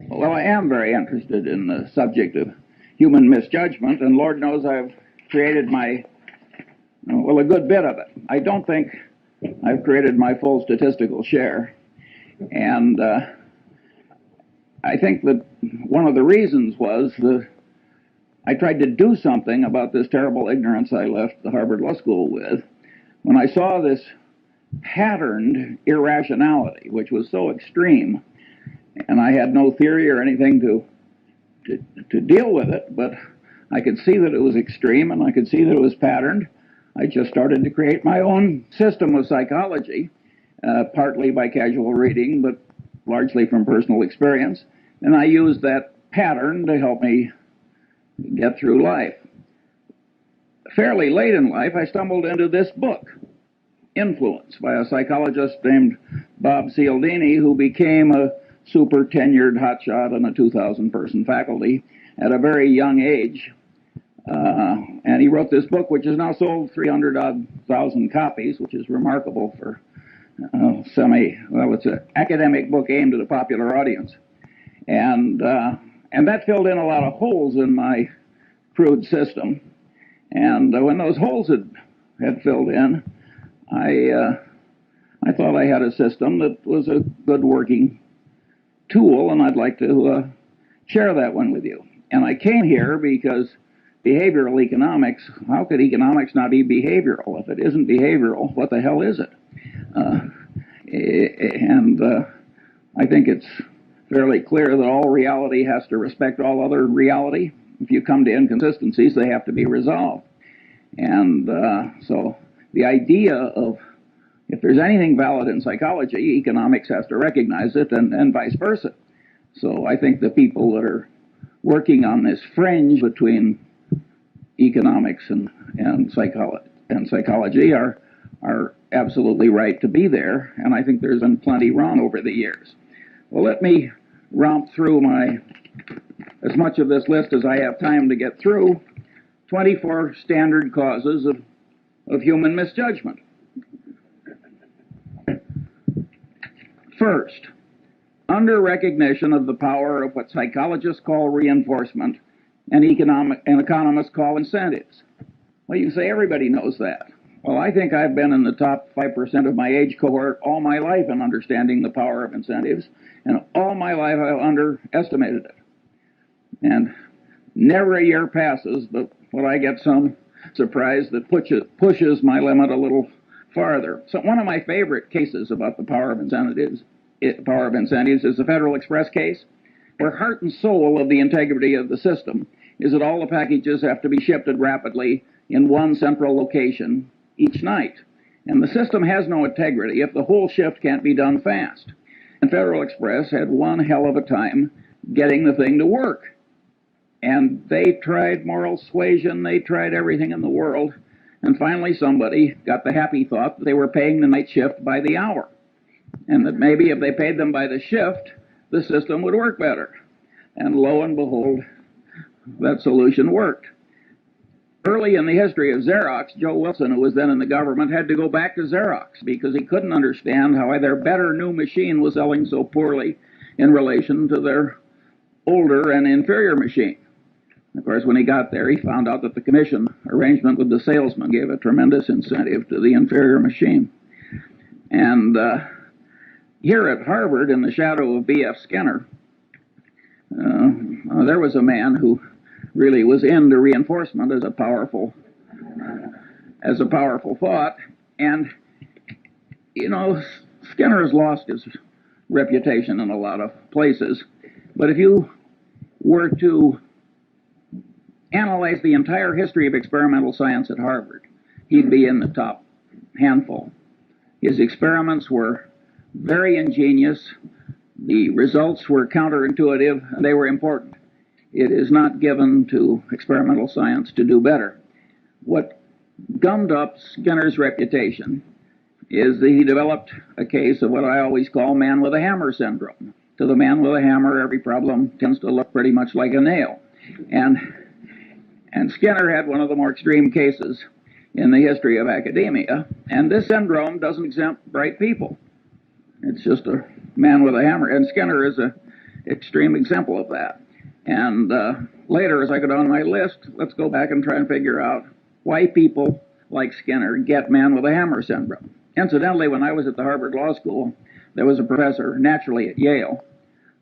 Well, I am very interested in the subject of human misjudgment, and Lord knows I've created a good bit of it. I don't think I've created my full statistical share, and I think that one of the reasons was that I tried to do something about this terrible ignorance I left the Harvard Law School with when I saw this patterned irrationality, which was so extreme, and I had no theory or anything to deal with it, but I could see that it was extreme and I could see that it was patterned. I just started to create my own system of psychology, partly by casual reading, but largely from personal experience, and I used that pattern to help me get through life. Fairly late in life, I stumbled into this book, Influence, by a psychologist named Bob Cialdini, who became a super tenured hotshot on a 2,000-person faculty at a very young age. And he wrote this book, which has now sold 300,000 copies, which is remarkable for it's an academic book aimed at a popular audience. And that filled in a lot of holes in my crude system. And when those holes had filled in, I thought I had a system that was a good working tool, and I'd like to share that one with you. And I came here because behavioral economics, how could economics not be behavioral? If it isn't behavioral, what the hell is it? I think it's fairly clear that all reality has to respect all other reality. If you come to inconsistencies, they have to be resolved. And so the idea of if there's anything valid in psychology, economics has to recognize it, and vice versa. So I think the people that are working on this fringe between economics and psychology are absolutely right to be there, and I think there's been plenty wrong over the years. Well, let me romp through as much of this list as I have time to get through. 24 standard causes of human misjudgment. First, under recognition of the power of what psychologists call reinforcement and economists call incentives. Well, you can say everybody knows that. Well, I think I've been in the top 5% of my age cohort all my life in understanding the power of incentives, and all my life I've underestimated it. And never a year passes but when I get some surprise that pushes my limit a little farther. So one of my favorite cases about the power of incentives is the Federal Express case, where heart and soul of the integrity of the system is that all the packages have to be shipped rapidly in one central location each night. And the system has no integrity if the whole shift can't be done fast. And Federal Express had one hell of a time getting the thing to work. And they tried moral suasion, they tried everything in the world, and finally somebody got the happy thought that they were paying the night shift by the hour, and that maybe if they paid them by the shift, the system would work better. And lo and behold, that solution worked. Early in the history of Xerox, Joe Wilson, who was then in the government, had to go back to Xerox because he couldn't understand how their better new machine was selling so poorly in relation to their older and inferior machine. Of course, when he got there, he found out that the commission arrangement with the salesman gave a tremendous incentive to the inferior machine. And here at Harvard, in the shadow of B.F. Skinner, there was a man who really was into reinforcement as a powerful thought. And, Skinner has lost his reputation in a lot of places. But if you were to analyze the entire history of experimental science at Harvard, he'd be in the top handful. His experiments were very ingenious. The results were counterintuitive, and they were important. It is not given to experimental science to do better. What gummed up Skinner's reputation is that he developed a case of what I always call man with a hammer syndrome. To the man with a hammer, every problem tends to look pretty much like a nail. And Skinner had one of the more extreme cases in the history of academia, and this syndrome doesn't exempt bright people. It's just a man with a hammer. And Skinner is extreme example of that. And later, as I go down my list, let's go back and try and figure out why people like Skinner get man with a hammer syndrome. Incidentally, when I was at the Harvard Law School, there was a professor, naturally at Yale,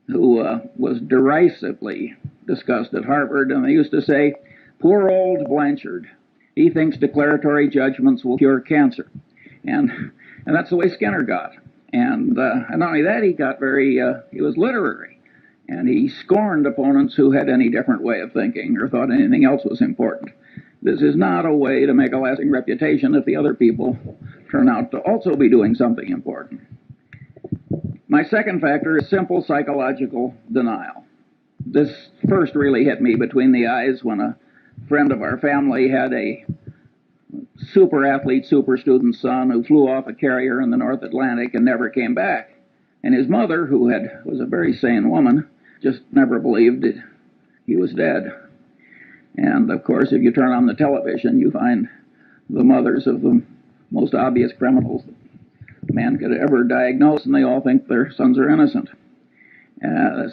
who was derisively discussed at Harvard, and they used to say, "Poor old Blanchard, he thinks declaratory judgments will cure cancer." And that's the way Skinner got. And not only that, he got he was literary. And he scorned opponents who had any different way of thinking or thought anything else was important. This is not a way to make a lasting reputation if the other people turn out to also be doing something important. My second factor is simple psychological denial. This first really hit me between the eyes when a friend of our family had a super athlete, super student son who flew off a carrier in the North Atlantic and never came back. And his mother, who was a very sane woman, just never believed he was dead. And of course, if you turn on the television, you find the mothers of the most obvious criminals that man could ever diagnose, and they all think their sons are innocent.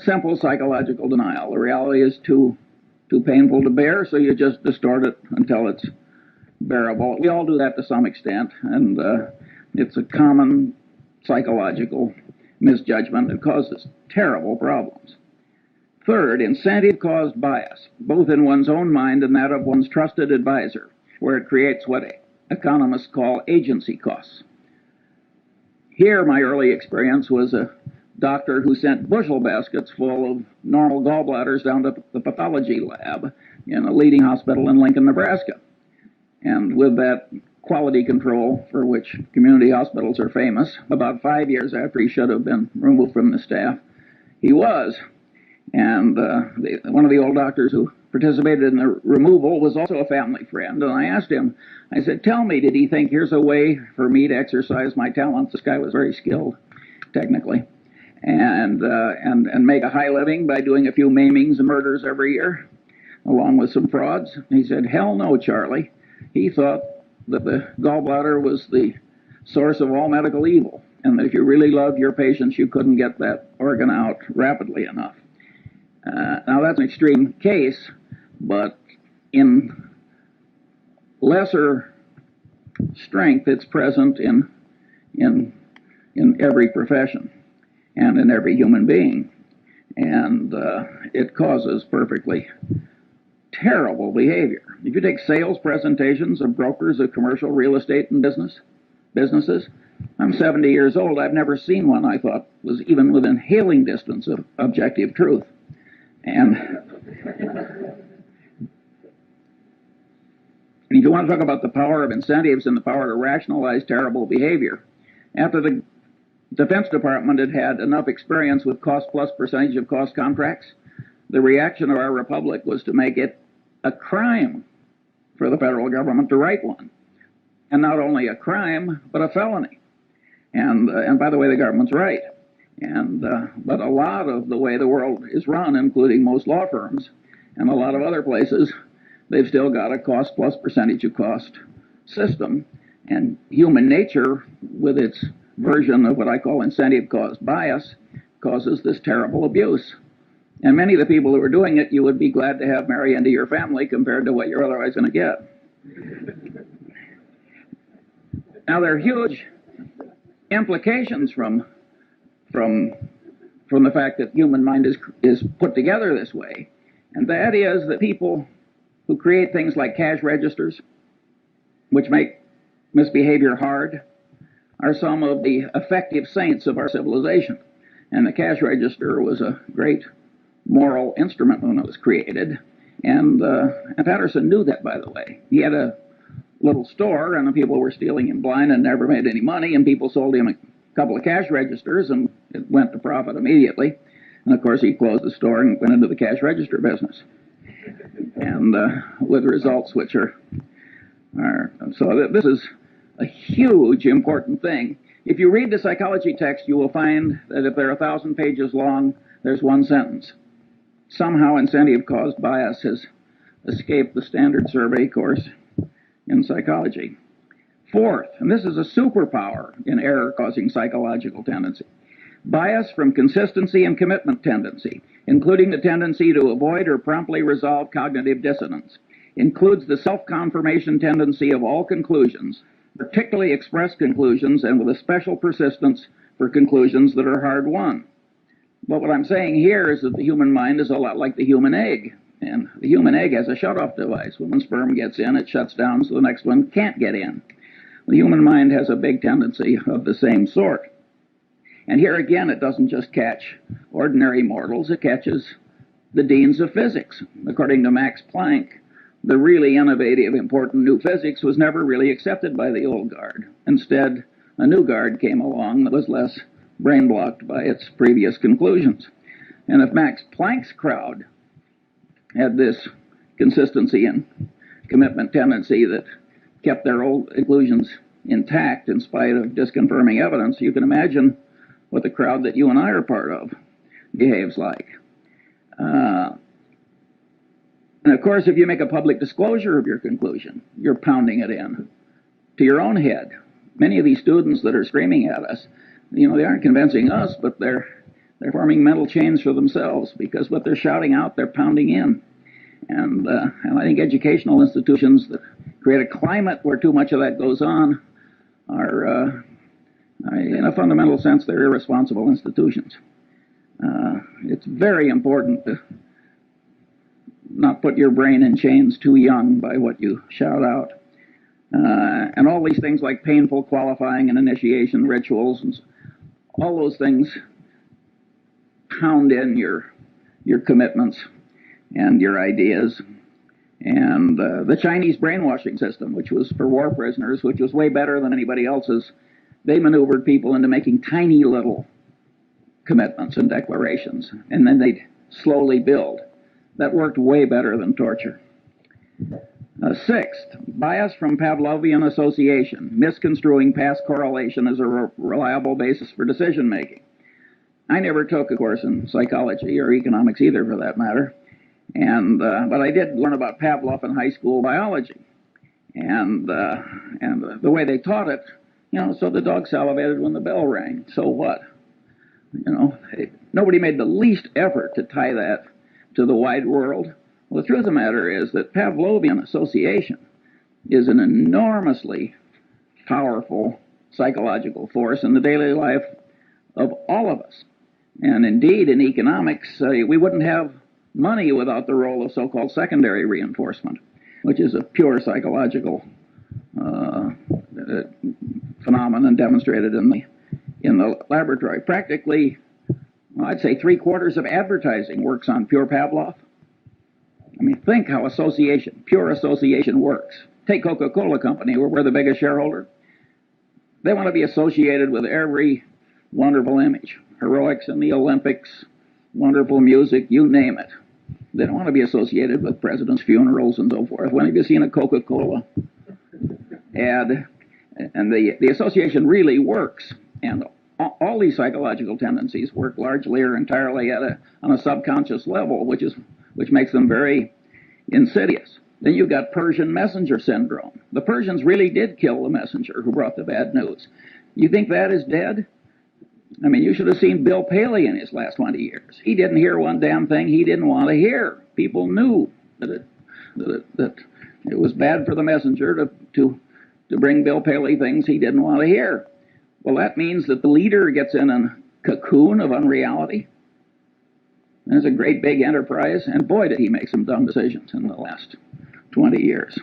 Simple psychological denial. The reality is too painful to bear, so you just distort it until it's bearable. We all do that to some extent, and it's a common psychological misjudgment that causes terrible problems. Third, incentive-caused bias, both in one's own mind and that of one's trusted advisor, where it creates what economists call agency costs. Here, my early experience was a doctor who sent bushel baskets full of normal gallbladders down to the pathology lab in a leading hospital in Lincoln, Nebraska. And with that quality control for which community hospitals are famous, about 5 years after he should have been removed from the staff, he was. And one of the old doctors who participated in the removal was also a family friend. And I asked him, I said, tell me, did he think here's a way for me to exercise my talents? This guy was very skilled, technically, and make a high living by doing a few maimings and murders every year, along with some frauds? And he said, hell no, Charlie. He thought that the gallbladder was the source of all medical evil, and that if you really loved your patients, you couldn't get that organ out rapidly enough. Now, that's an extreme case, but in lesser strength, it's present in every profession and in every human being. And it causes perfectly terrible behavior. If you take sales presentations of brokers of commercial real estate and businesses, I'm 70 years old. I've never seen one I thought was even within hailing distance of objective truth. And if you want to talk about the power of incentives and the power to rationalize terrible behavior, after the Defense Department had enough experience with cost plus percentage of cost contracts, the reaction of our republic was to make it a crime for the federal government to write one. And not only a crime, but a felony. And by the way, the government's right. But a lot of the way the world is run, including most law firms and a lot of other places, they've still got a cost plus percentage of cost system. And human nature, with its version of what I call incentive-caused bias, causes this terrible abuse. And many of the people who are doing it, you would be glad to have marry into your family compared to what you're otherwise going to get. Now, there are huge implications from the fact that human mind is put together this way, and that is that people who create things like cash registers, which make misbehavior hard, are some of the effective saints of our civilization. And the cash register was a great moral instrument when it was created, and Patterson knew that, by the way. He had a little store, and the people were stealing him blind and never made any money, and people sold him a couple of cash registers, and it went to profit immediately. And of course, he closed the store and went into the cash register business, and with results which are so this is a huge important thing. If you read the psychology text, you will find that if they're 1,000 pages long, there's one sentence. Somehow incentive-caused bias has escaped the standard survey course in psychology. Fourth, and this is a superpower in error-causing psychological tendency, Bias from consistency and commitment tendency, including the tendency to avoid or promptly resolve cognitive dissonance. Includes the self-confirmation tendency of all conclusions, particularly expressed conclusions, and with a special persistence for conclusions that are hard-won. But what I'm saying here is that the human mind is a lot like the human egg. And the human egg has a shut-off device. When one sperm gets in, it shuts down so the next one can't get in. The human mind has a big tendency of the same sort. And here again, it doesn't just catch ordinary mortals, it catches the deans of physics. According to Max Planck, the really innovative, important new physics was never really accepted by the old guard. Instead, a new guard came along that was less brain-blocked by its previous conclusions. And if Max Planck's crowd had this consistency and commitment tendency that kept their old conclusions intact in spite of disconfirming evidence, you can imagine what the crowd that you and I are part of behaves like. And of course, if you make a public disclosure of your conclusion, you're pounding it in to your own head. Many of these students that are screaming at us, they aren't convincing us, but they're forming mental chains for themselves, because what they're shouting out, they're pounding in. And I think educational institutions that create a climate where too much of that goes on are, in a fundamental sense, they're irresponsible institutions. It's very important to not put your brain in chains too young by what you shout out. And all these things like painful qualifying and initiation rituals, and all those things pound in your commitments and your ideas. And the Chinese brainwashing system, which was for war prisoners, which was way better than anybody else's, they maneuvered people into making tiny little commitments and declarations, and then they'd slowly build. That worked way better than torture. Sixth, bias from Pavlovian association, misconstruing past correlation as a reliable basis for decision making. I never took a course in psychology or economics either, for that matter, but I did learn about Pavlov in high school biology, and the way they taught it, so the dog salivated when the bell rang. So what? Nobody made the least effort to tie that to the wide world. Well, the truth of the matter is that Pavlovian association is an enormously powerful psychological force in the daily life of all of us. And indeed, in economics, we wouldn't have money without the role of so-called secondary reinforcement, which is a pure psychological phenomenon demonstrated in the laboratory. Practically, I'd say 3/4 of advertising works on pure Pavlov. I mean, think how pure association works. Take Coca Cola Company, where we're the biggest shareholder. They want to be associated with every wonderful image. Heroics in the Olympics, wonderful music, you name it. They don't want to be associated with presidents' funerals and so forth. When have you seen a Coca Cola ad? And the association really works. And all these psychological tendencies work largely or entirely on a subconscious level, which makes them very insidious. Then you've got Persian messenger syndrome. The Persians really did kill the messenger who brought the bad news. You think that is dead? I mean, you should have seen Bill Paley in his last 20 years. He didn't hear one damn thing he didn't want to hear. People knew that it was bad for the messenger to bring Bill Paley things he didn't want to hear. Well, that means that the leader gets in a cocoon of unreality. And it's a great big enterprise, and boy, did he make some dumb decisions in the last 20 years.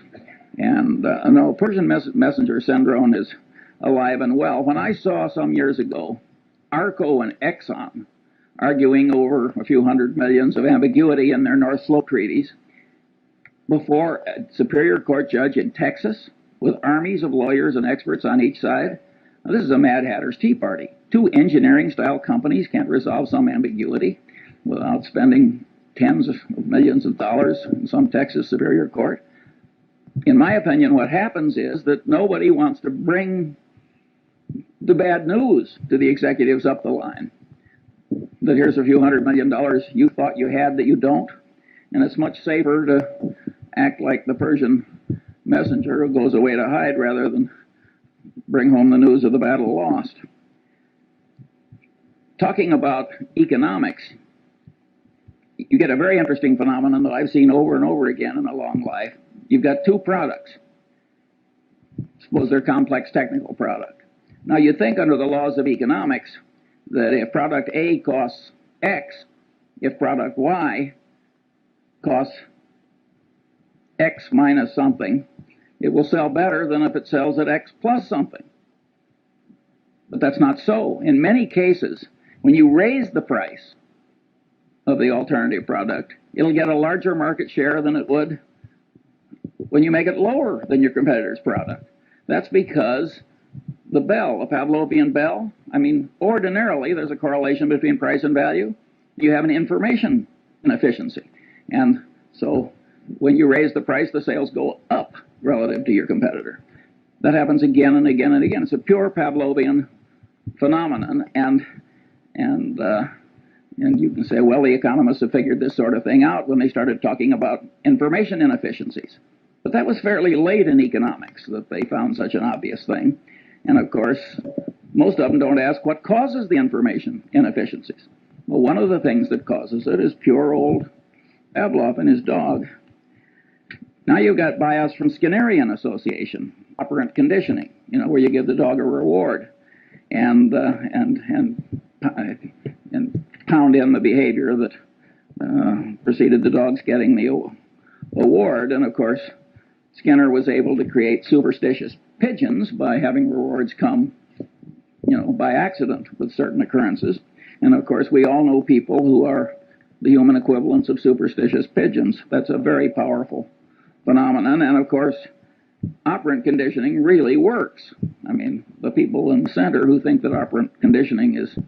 And no, Persian messenger syndrome is alive and well. When I saw some years ago Arco and Exxon arguing over a few hundred millions of ambiguity in their North Slope treaties before a Superior Court judge in Texas with armies of lawyers and experts on each side, now, this is a Mad Hatter's Tea Party. Two engineering-style companies can't resolve some ambiguity without spending tens of millions of dollars in some Texas Superior Court. In my opinion, what happens is that nobody wants to bring the bad news to the executives up the line. That here's a few $100 million you thought you had that you don't. And it's much safer to act like the Persian messenger who goes away to hide rather than bring home the news of the battle lost. talking about economics, you get a very interesting phenomenon that I've seen over and over again in a long life. You've got two products. Suppose they're complex technical product. Now you think under the laws of economics that if product A costs X, if product Y costs X minus something, it will sell better than if it sells at X plus something. But that's not so. In many cases, when you raise the price of the alternative product, it'll get a larger market share than it would when you make it lower than your competitor's product. That's because the bell, a Pavlovian bell, I mean, ordinarily there's a correlation between price and value. You have an information inefficiency. And so when you raise the price, the sales go up relative to your competitor. That happens again and again and again. It's a pure Pavlovian phenomenon. And you can say, well, the economists have figured this sort of thing out when they started talking about information inefficiencies. But that was fairly late in economics that they found such an obvious thing. And of course, most of them don't ask what causes the information inefficiencies. Well, one of the things that causes it is pure old Pavlov and his dog. Now you've got bias from Skinnerian association, operant conditioning, where you give the dog a reward and pound in the behavior that preceded the dog's getting the award. And of course, Skinner was able to create superstitious pigeons by having rewards come, by accident with certain occurrences. And of course, we all know people who are the human equivalents of superstitious pigeons. That's a very powerful phenomenon. And of course, operant conditioning really works. I mean, the people in the center who think that operant conditioning is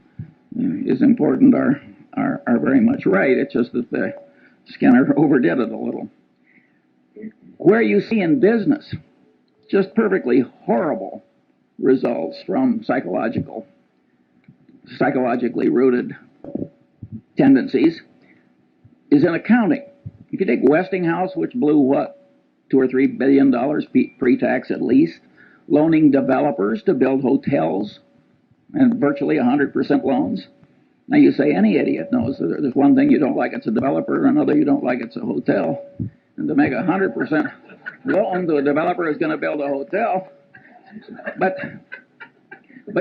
important are very much right. It's just that the Skinner overdid it a little. Where you see in business just perfectly horrible results from psychologically rooted tendencies is in accounting. If you take Westinghouse, which blew what, $2 or $3 billion pre-tax at least, loaning developers to build hotels and virtually 100% loans. Now you say any idiot knows that there's one thing you don't like, it's a developer, and another you don't like, it's a hotel. And to make 100% loan to a developer who's going to build a hotel, but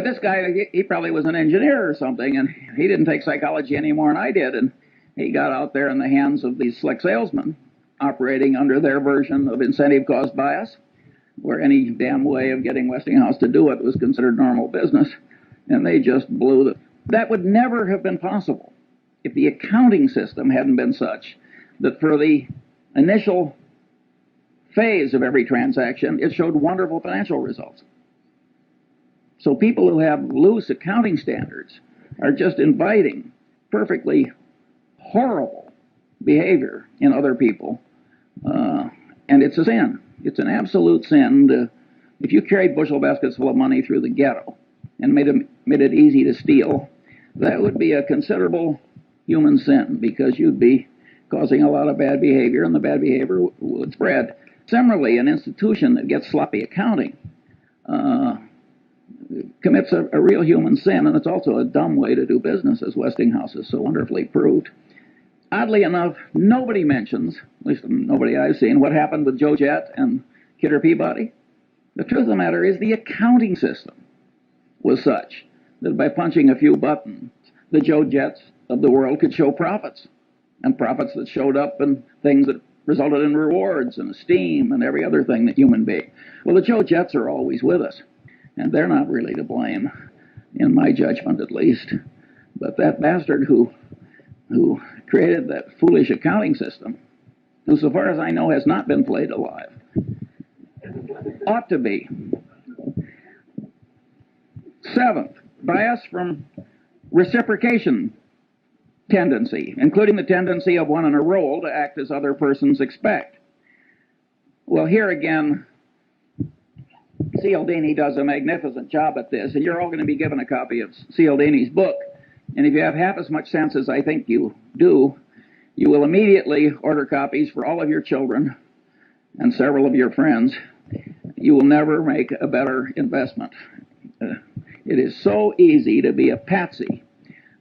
this guy, he probably was an engineer or something, and he didn't take psychology any more than I did, and he got out there in the hands of these slick salesmen operating under their version of incentive cost bias, where any damn way of getting Westinghouse to do it was considered normal business, and they just blew it. That would never have been possible if the accounting system hadn't been such that for the initial phase of every transaction, it showed wonderful financial results. So people who have loose accounting standards are just inviting perfectly horrible behavior in other people. And it's a sin. It's an absolute sin. If you carried bushel baskets full of money through the ghetto and made it easy to steal, that would be a considerable human sin, because you'd be causing a lot of bad behavior, and the bad behavior would spread. Similarly, an institution that gets sloppy accounting commits a real human sin, and it's also a dumb way to do business, as Westinghouse has so wonderfully proved. Oddly enough, nobody mentions, at least nobody I've seen, what happened with Joe Jett and Kidder Peabody. The truth of the matter is the accounting system was such that by punching a few buttons, the Joe Jetts of the world could show profits, and profits that showed up in things that resulted in rewards and esteem and every other thing that human being. Well, the Joe Jetts are always with us, and they're not really to blame, in my judgment at least. But that bastard who created that foolish accounting system, who, so far as I know, has not been flayed alive, ought to be. Seventh, bias from reciprocation tendency, including the tendency of one in a role to act as other persons expect. Well, here again, Cialdini does a magnificent job at this, and you're all going to be given a copy of Cialdini's book. And if you have half as much sense as I think you do, you will immediately order copies for all of your children and several of your friends. You will never make a better investment. It is so easy to be a patsy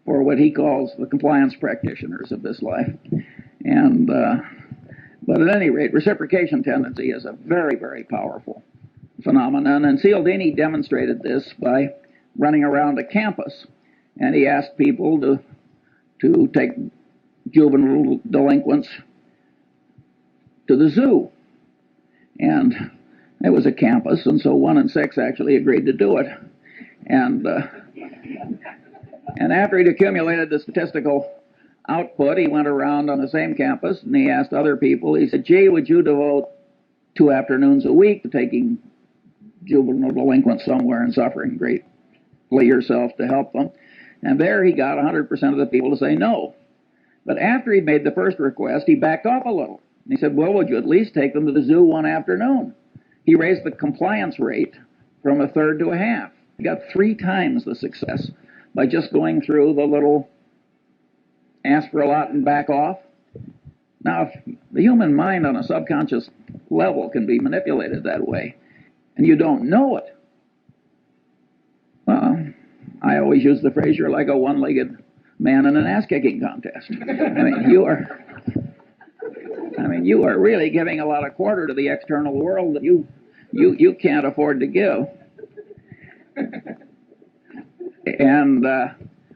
for what he calls the compliance practitioners of this life. And but at any rate, reciprocation tendency is a very, very powerful phenomenon. And Cialdini demonstrated this by running around a campus, and he asked people to take juvenile delinquents to the zoo. And it was a campus, and so 1 in 6 actually agreed to do it. And after he'd accumulated the statistical output, he went around on the same campus and he asked other people, he said, gee, would you devote 2 afternoons a week to taking juvenile delinquents somewhere and suffering greatly yourself to help them? And there he got 100% of the people to say no. But after he made the first request, he backed off a little. He said, well, would you at least take them to the zoo 1 afternoon? He raised the compliance rate from 1/3 to 1/2. He got 3 times the success by just going through the little ask for a lot and back off. Now, if the human mind on a subconscious level can be manipulated that way, and you don't know it, well, I always use the phrase, you're like a one-legged man in an ass-kicking contest. You are really giving a lot of quarter to the external world that you can't afford to give. And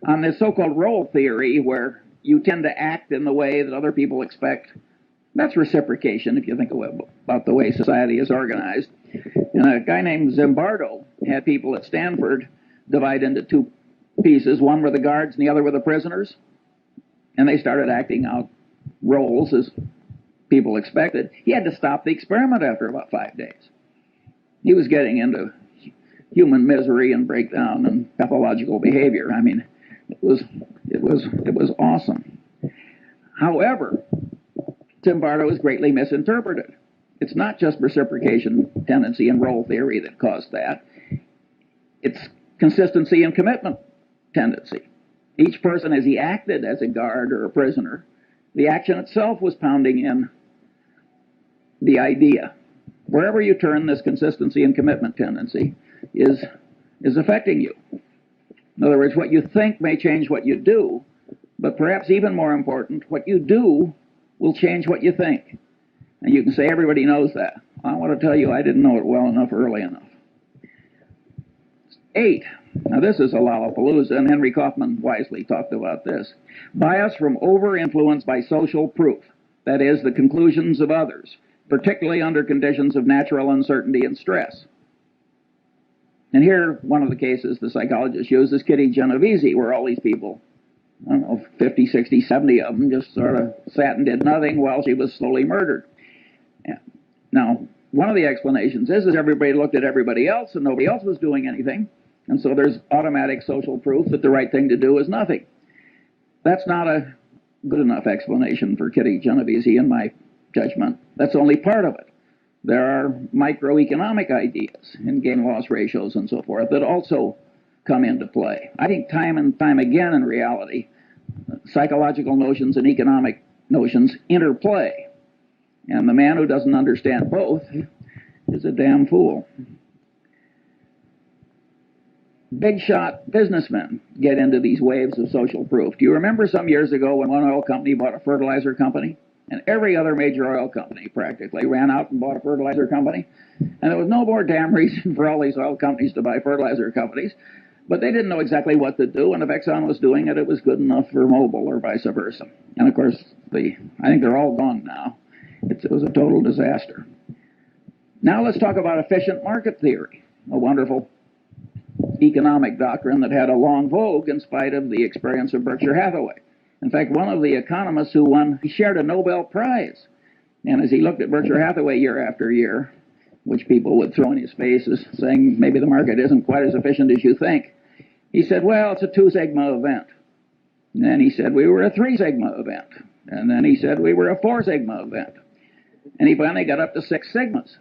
on this so-called role theory, where you tend to act in the way that other people expect, that's reciprocation if you think about the way society is organized. And a guy named Zimbardo had people at Stanford divide into 2 pieces. One were the guards and the other were the prisoners. And they started acting out roles as people expected. He had to stop the experiment after about 5 days. He was getting into human misery and breakdown and pathological behavior. I mean, it was awesome. However, Zimbardo is greatly misinterpreted. It's not just reciprocation tendency and role theory that caused that. It's consistency and commitment tendency. Each person, as he acted as a guard or a prisoner, the action itself was pounding in the idea. Wherever you turn, this consistency and commitment tendency is affecting you. In other words, what you think may change what you do, but perhaps even more important, what you do will change what you think. And you can say everybody knows that. I want to tell you I didn't know it well enough early enough. 8. Now this is a Lollapalooza, and Henry Kaufman wisely talked about this. Bias from over-influence by social proof, that is, the conclusions of others, particularly under conditions of natural uncertainty and stress. And here, one of the cases the psychologist used is Kitty Genovese, where all these people, I don't know, 50, 60, 70 of them just sort of sat and did nothing while she was slowly murdered. Now, one of the explanations is everybody looked at everybody else and nobody else was doing anything. And so there's automatic social proof that the right thing to do is nothing. That's not a good enough explanation for Kitty Genovese, in my judgment. That's only part of it. There are microeconomic ideas in gain-loss ratios and so forth that also come into play. I think time and time again in reality, psychological notions and economic notions interplay. And the man who doesn't understand both is a damn fool. Big shot businessmen get into these waves of social proof. Do you remember some years ago when one oil company bought a fertilizer company? And every other major oil company practically ran out and bought a fertilizer company. And there was no more damn reason for all these oil companies to buy fertilizer companies. But they didn't know exactly what to do, and if Exxon was doing it, it was good enough for Mobil or vice versa. And of course, I think they're all gone now. It was a total disaster. Now let's talk about efficient market theory, a wonderful economic doctrine that had a long vogue in spite of the experience of Berkshire Hathaway. In fact, one of the economists who won, he shared a Nobel Prize. And as he looked at Berkshire Hathaway year after year, which people would throw in his face as saying maybe the market isn't quite as efficient as you think, he said, well, it's a 2 sigma event. And then he said we were a 3 sigma event. And then he said we were a 4 sigma event. And he finally got up to 6 sigmas.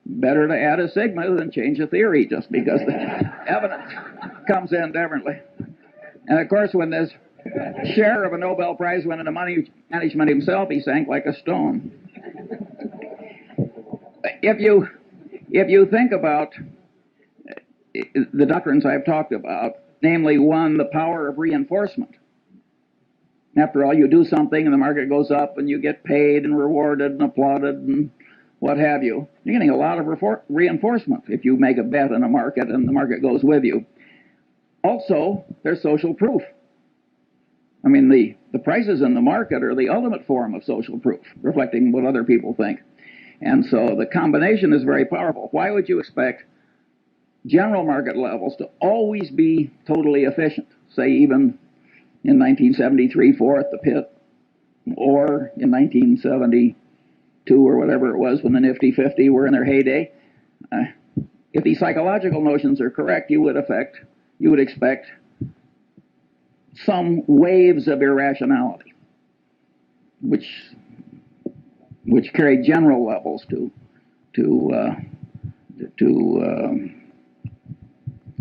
Better to add a sigma than change a theory just because the evidence comes in differently. And of course, when this share of a Nobel Prize went into money management himself, he sank like a stone. If you think about the doctrines I've talked about, namely, 1, the power of reinforcement. After all, you do something and the market goes up and you get paid and rewarded and applauded and what have you. You're getting a lot of reinforcement if you make a bet in a market and the market goes with you. Also, there's social proof. I mean, the prices in the market are the ultimate form of social proof, reflecting what other people think. And so the combination is very powerful. Why would you expect general market levels to always be totally efficient? Say even in 1973, 4 at the pit, or in 1972 or whatever it was when the Nifty 50 were in their heyday. If these psychological notions are correct, you would expect some waves of irrationality, which carry general levels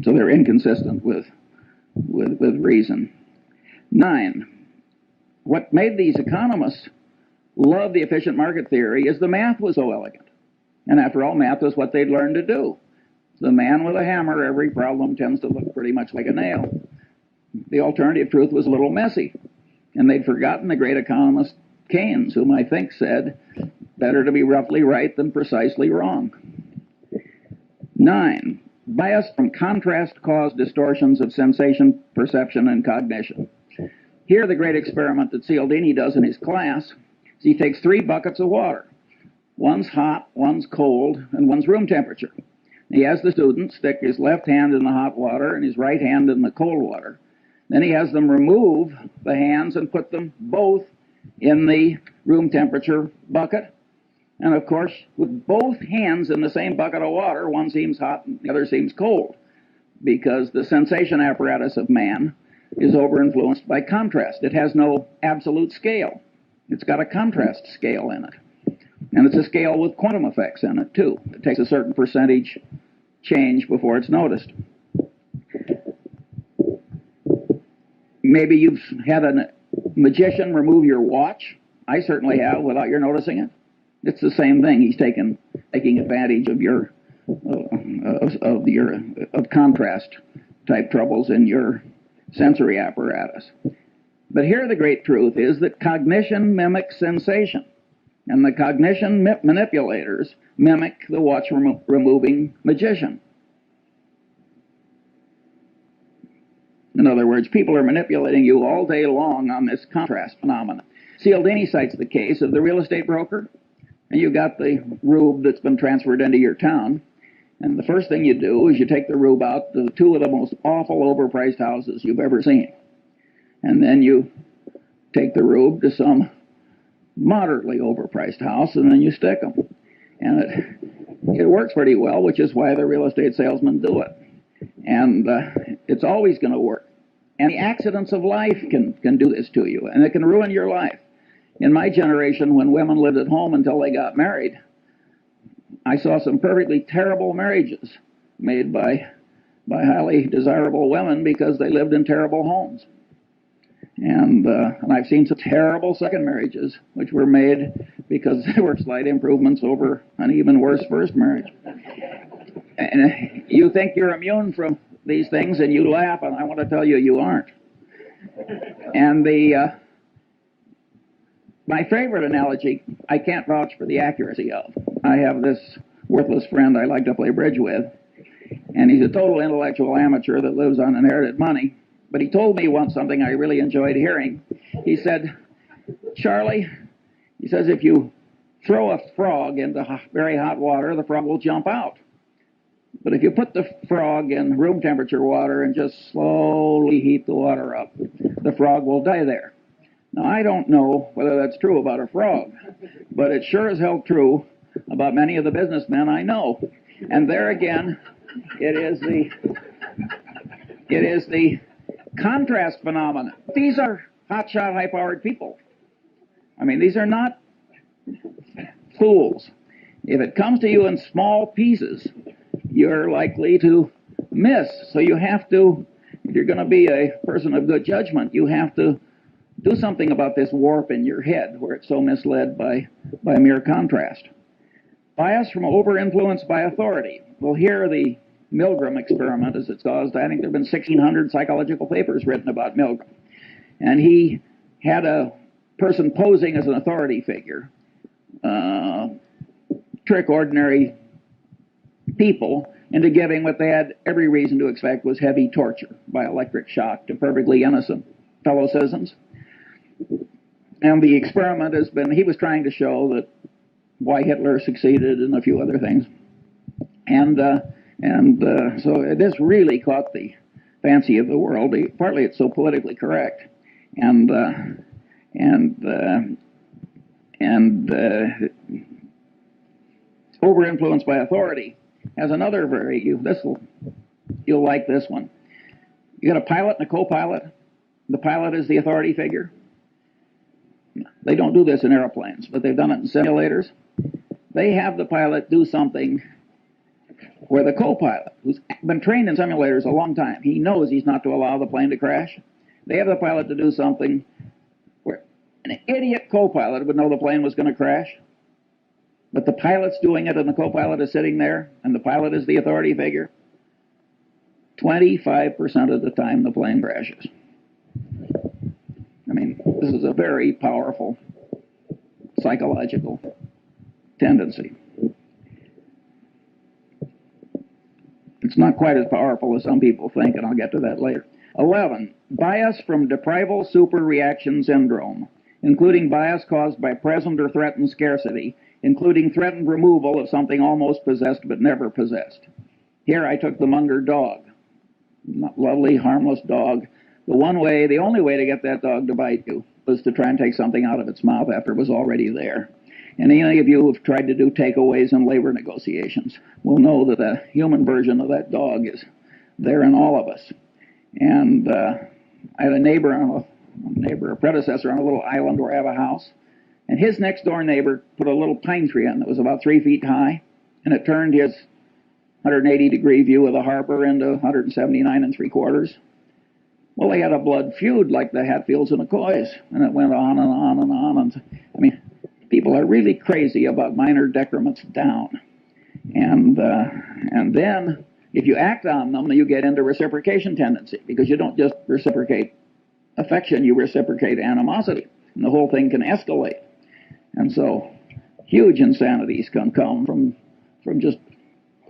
so they're inconsistent with reason. 9. What made these economists love the efficient market theory is the math was so elegant. And after all, math is what they'd learned to do. The man with a hammer, every problem tends to look pretty much like a nail. The alternative truth was a little messy. And they'd forgotten the great economist Keynes, whom I think said, better to be roughly right than precisely wrong. 9. Bias from contrast cause distortions of sensation, perception, and cognition. Here, the great experiment that Cialdini does in his class is he takes 3 buckets of water. One's hot, one's cold, and one's room temperature. He has the student stick his left hand in the hot water and his right hand in the cold water. Then he has them remove the hands and put them both in the room temperature bucket. And of course, with both hands in the same bucket of water, one seems hot and the other seems cold, because the sensation apparatus of man is over-influenced by contrast. It has no absolute scale. It's got a contrast scale in it. And it's a scale with quantum effects in it, too. It takes a certain percentage change before it's noticed. Maybe you've had a magician remove your watch. I certainly have, without your noticing it. It's the same thing. He's taking advantage of your contrast type troubles in your sensory apparatus. But here the great truth is that cognition mimics sensation, and the cognition manipulators mimic the watch removing magician. In other words, people are manipulating you all day long on this contrast phenomenon. Cialdini cites the case of the real estate broker, and you got the rube that's been transferred into your town, and the first thing you do is you take the rube out to 2 of the most awful overpriced houses you've ever seen. And then you take the rube to some moderately overpriced house, and then you stick them. And it works pretty well, which is why the real estate salesmen do it. And it's always going to work. And the accidents of life can do this to you, and it can ruin your life. In my generation, when women lived at home until they got married, I saw some perfectly terrible marriages made by highly desirable women because they lived in terrible homes. And I've seen some terrible second marriages, which were made because they were slight improvements over an even worse first marriage. And you think you're immune from these things, and you laugh, and I want to tell you, you aren't. And my favorite analogy, I can't vouch for the accuracy of. I have this worthless friend I like to play bridge with, and he's a total intellectual amateur that lives on inherited money. But he told me once something I really enjoyed hearing. He said, Charlie, he says, if you throw a frog into very hot water, the frog will jump out. But if you put the frog in room temperature water and just slowly heat the water up, the frog will die there. Now, I don't know whether that's true about a frog, but it sure is hell true about many of the businessmen I know. And there again, it is the contrast phenomenon. These are hotshot, high-powered people. I mean, these are not fools. If it comes to you in small pieces, you're likely to miss. So you have to, if you're going to be a person of good judgment, you have to do something about this warp in your head where it's so misled by mere contrast. Bias from over-influence by authority. Well, here the Milgram experiment, as it's caused, I think there have been 1,600 psychological papers written about Milgram. And he had a person posing as an authority figure trick ordinary people into giving what they had every reason to expect was heavy torture by electric shock to perfectly innocent fellow citizens. And the experiment has been, he was trying to show that why Hitler succeeded and a few other things. And so this really caught the fancy of the world. Partly it's so politically correct. Over-influenced by authority has another you'll like this one. You got a pilot and a co-pilot. The pilot is the authority figure. They don't do this in airplanes, but they've done it in simulators. They have the pilot do something where the co-pilot, who's been trained in simulators a long time, he knows he's not to allow the plane to crash. They have the pilot to do something where an idiot co-pilot would know the plane was going to crash, but the pilot's doing it and the co-pilot is sitting there and the pilot is the authority figure. 25% of the time the plane crashes. I mean, this is a very powerful psychological tendency. It's not quite as powerful as some people think, and I'll get to that later. 11, bias from deprival superreaction syndrome, including bias caused by present or threatened scarcity, including threatened removal of something almost possessed but never possessed. Here I took the Munger dog, lovely, harmless dog. The only way to get that dog to bite you was to try and take something out of its mouth after it was already there. And any of you who've tried to do takeaways in labor negotiations will know that a human version of that dog is there in all of us. And I had a predecessor on a little island where I have a house, and his next door neighbor put a little pine tree in that was about 3 feet high, and it turned his 180-degree view of the harbor into 179 3/4. Well, they had a blood feud like the Hatfields and McCoys, and it went on and on and on. And I mean, people are really crazy about minor decrements down. And then, if you act on them, you get into reciprocation tendency, because you don't just reciprocate affection, you reciprocate animosity, and the whole thing can escalate. And so, huge insanities can come from just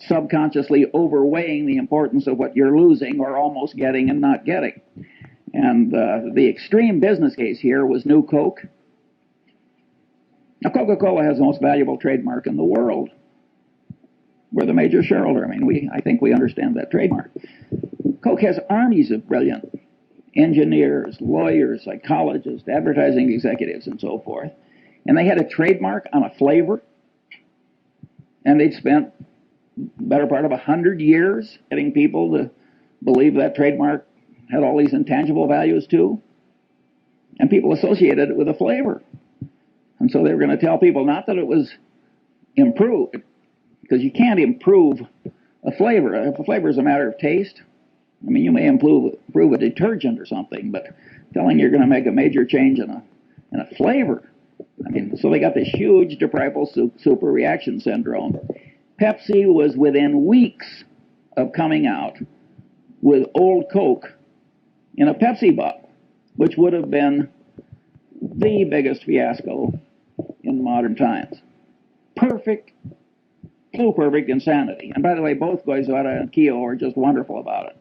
subconsciously overweighing the importance of what you're losing or almost getting and not getting. And the extreme business case here was New Coke. Now, Coca Cola has the most valuable trademark in the world. We're the major shareholder. I mean, I think we understand that trademark. Coke has armies of brilliant engineers, lawyers, psychologists, advertising executives, and so forth. And they had a trademark on a flavor, and they'd spent the better part of 100 years getting people to believe that trademark had all these intangible values too. And people associated it with a flavor. And so they were going to tell people not that it was improved, because you can't improve a flavor. If a flavor is a matter of taste, I mean, you may improve a detergent or something, but telling you're going to make a major change in a flavor. I mean, so they got this huge deprival superreaction syndrome. Pepsi was within weeks of coming out with old Coke in a Pepsi bottle, which would have been the biggest fiasco in modern times. Perfect insanity. And by the way, both Goizueta and Keogh are just wonderful about it.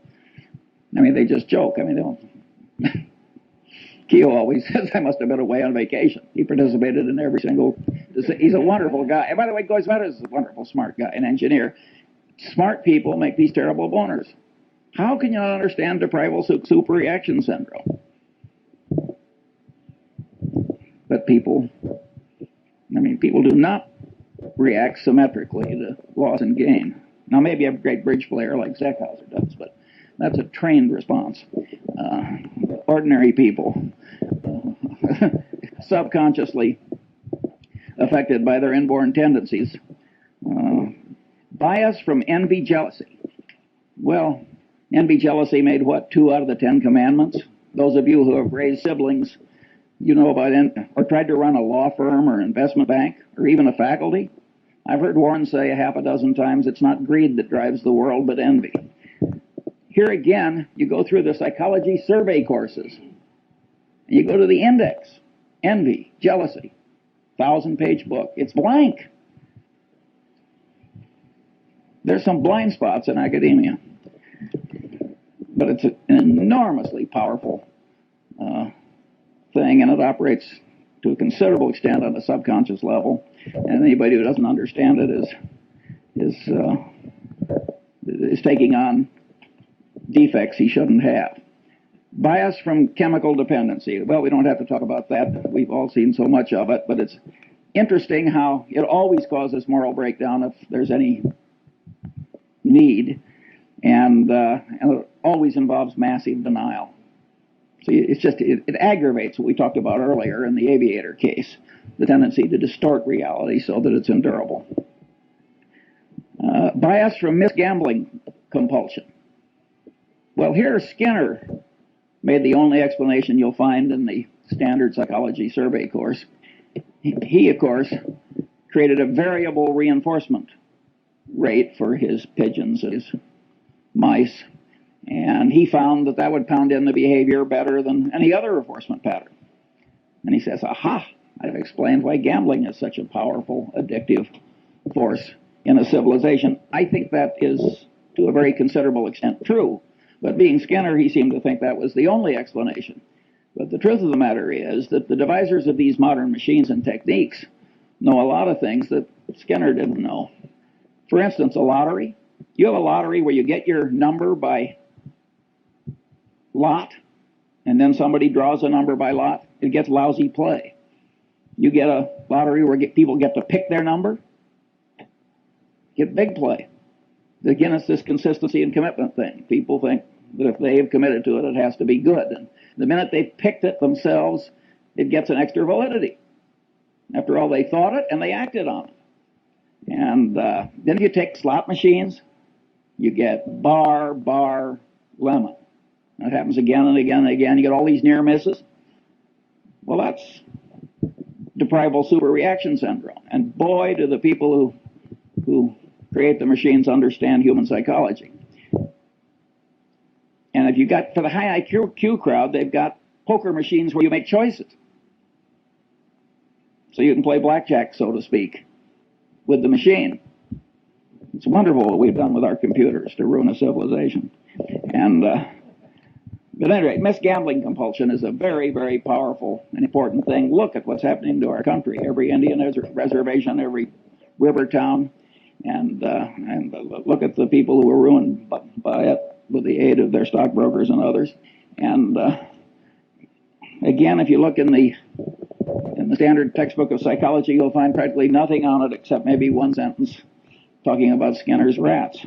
I mean, they just joke. I mean, they don't. Keogh always says, I must have been away on vacation. He participated in every single... He's a wonderful guy. And by the way, Goizueta is a wonderful, smart guy, an engineer. Smart people make these terrible boners. How can you not understand deprival superreaction syndrome? But people do not react symmetrically to loss and gain. Now, maybe a great bridge player like Zeckhauser does, but that's a trained response. Ordinary people, subconsciously affected by their inborn tendencies. Bias from envy, jealousy. Well, envy, jealousy made what, 2 out of the 10 commandments? Those of you who have raised siblings, you know about or tried to run a law firm or investment bank or even a faculty. I've heard Warren say 6 times, it's not greed that drives the world, but envy. Here again, you go through the psychology survey courses. You go to the index, envy, jealousy, 1,000-page book. It's blank. There's some blind spots in academia, but it's an enormously powerful thing, and it operates to a considerable extent on a subconscious level. And anybody who doesn't understand it is taking on defects he shouldn't have. Bias from chemical dependency. Well, we don't have to talk about that. We've all seen so much of it, but it's interesting how it always causes moral breakdown if there's any need, and it always involves massive denial. So it's just, it aggravates what we talked about earlier in the aviator case, the tendency to distort reality so that it's endurable. Bias from misgambling compulsion. Well, here Skinner made the only explanation you'll find in the standard psychology survey course. He, of course, created a variable reinforcement rate for his pigeons, his mice, and he found that that would pound in the behavior better than any other reinforcement pattern. And he says, aha, I've explained why gambling is such a powerful, addictive force in a civilization. I think that is, to a very considerable extent, true. But being Skinner, he seemed to think that was the only explanation. But the truth of the matter is that the devisers of these modern machines and techniques know a lot of things that Skinner didn't know. For instance, a lottery. You have a lottery where you get your number by lot, and then somebody draws a number by lot. It gets lousy play. You get a lottery where people get to pick their number, get big play. Again, it's this consistency and commitment thing. People think that if they've committed to it, it has to be good. And the minute they've picked it themselves, it gets an extra validity. After all, they thought it and they acted on it. And then if you take slot machines, you get bar, bar, lemon. That happens again and again and again. You get all these near misses. Well, that's deprival superreaction syndrome. And boy, do the people who create the machines understand human psychology. And if you got, for the high IQ crowd, they've got poker machines where you make choices. So you can play blackjack, so to speak, with the machine. It's wonderful what we've done with our computers to ruin a civilization. And but anyway, misgambling compulsion is a very, very powerful and important thing. Look at what's happening to our country. Every Indian reservation, every river town, and look at the people who are ruined by it with the aid of their stockbrokers and others. And again, if you look in the standard textbook of psychology, you'll find practically nothing on it except maybe one sentence talking about Skinner's rats.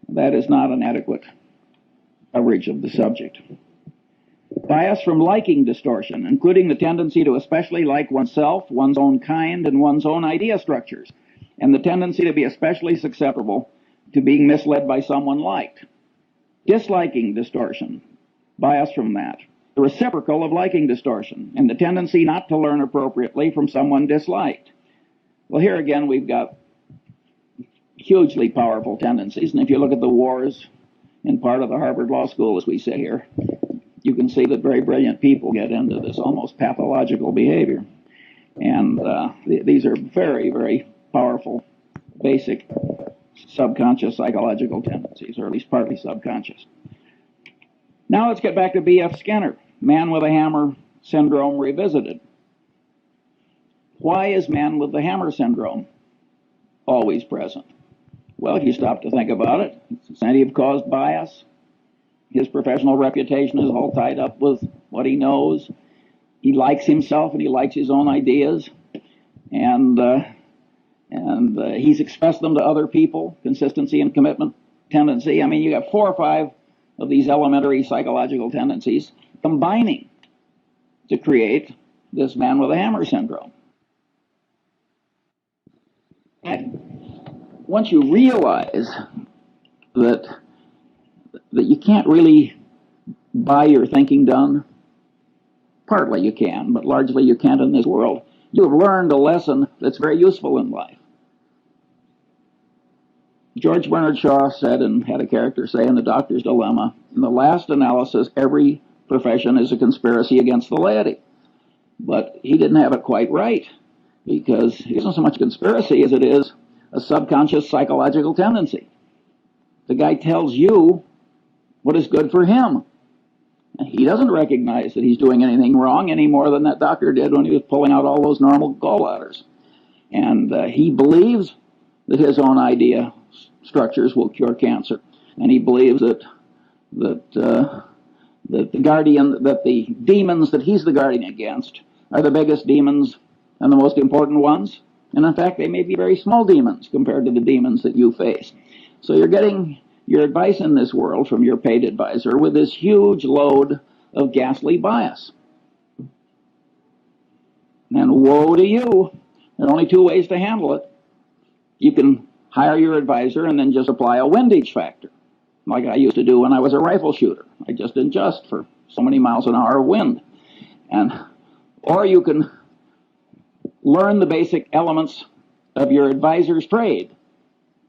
That is not an adequate coverage of the subject. Bias from liking distortion, including the tendency to especially like oneself, one's own kind, and one's own idea structures, and the tendency to be especially susceptible to being misled by someone liked. Disliking distortion, bias from that. The reciprocal of liking distortion, and the tendency not to learn appropriately from someone disliked. Well, here again, we've got hugely powerful tendencies, and if you look at the wars in part of the Harvard Law School as we sit here, you can see that very brilliant people get into this almost pathological behavior. And these are very, very powerful, basic, subconscious psychological tendencies, or at least partly subconscious. Now let's get back to B.F. Skinner, man with a hammer syndrome revisited. Why is man with the hammer syndrome always present? Well, if you stop to think about it, it's incentive-caused bias. His professional reputation is all tied up with what he knows. He likes himself and he likes his own ideas. And he's expressed them to other people, consistency and commitment tendency. I mean, you got 4 or 5 of these elementary psychological tendencies combining to create this man with a hammer syndrome. And once you realize that you can't really buy your thinking done, partly you can, but largely you can't in this world, you have learned a lesson that's very useful in life. George Bernard Shaw said, and had a character say in The Doctor's Dilemma, in the last analysis, every profession is a conspiracy against the laity. But he didn't have it quite right, because it isn't so much a conspiracy as it is a subconscious psychological tendency. The guy tells you what is good for him. And he doesn't recognize that he's doing anything wrong any more than that doctor did when he was pulling out all those normal gallbladders. And he believes that his own idea structures will cure cancer. And he believes that the demons that he's the guardian against are the biggest demons and the most important ones. And in fact, they may be very small demons compared to the demons that you face. So you're getting your advice in this world from your paid advisor with this huge load of ghastly bias. And woe to you. There are only two ways to handle it. You can hire your advisor and then just apply a windage factor, like I used to do when I was a rifle shooter. I just adjust for so many miles an hour of wind. Or you can learn the basic elements of your advisor's trade.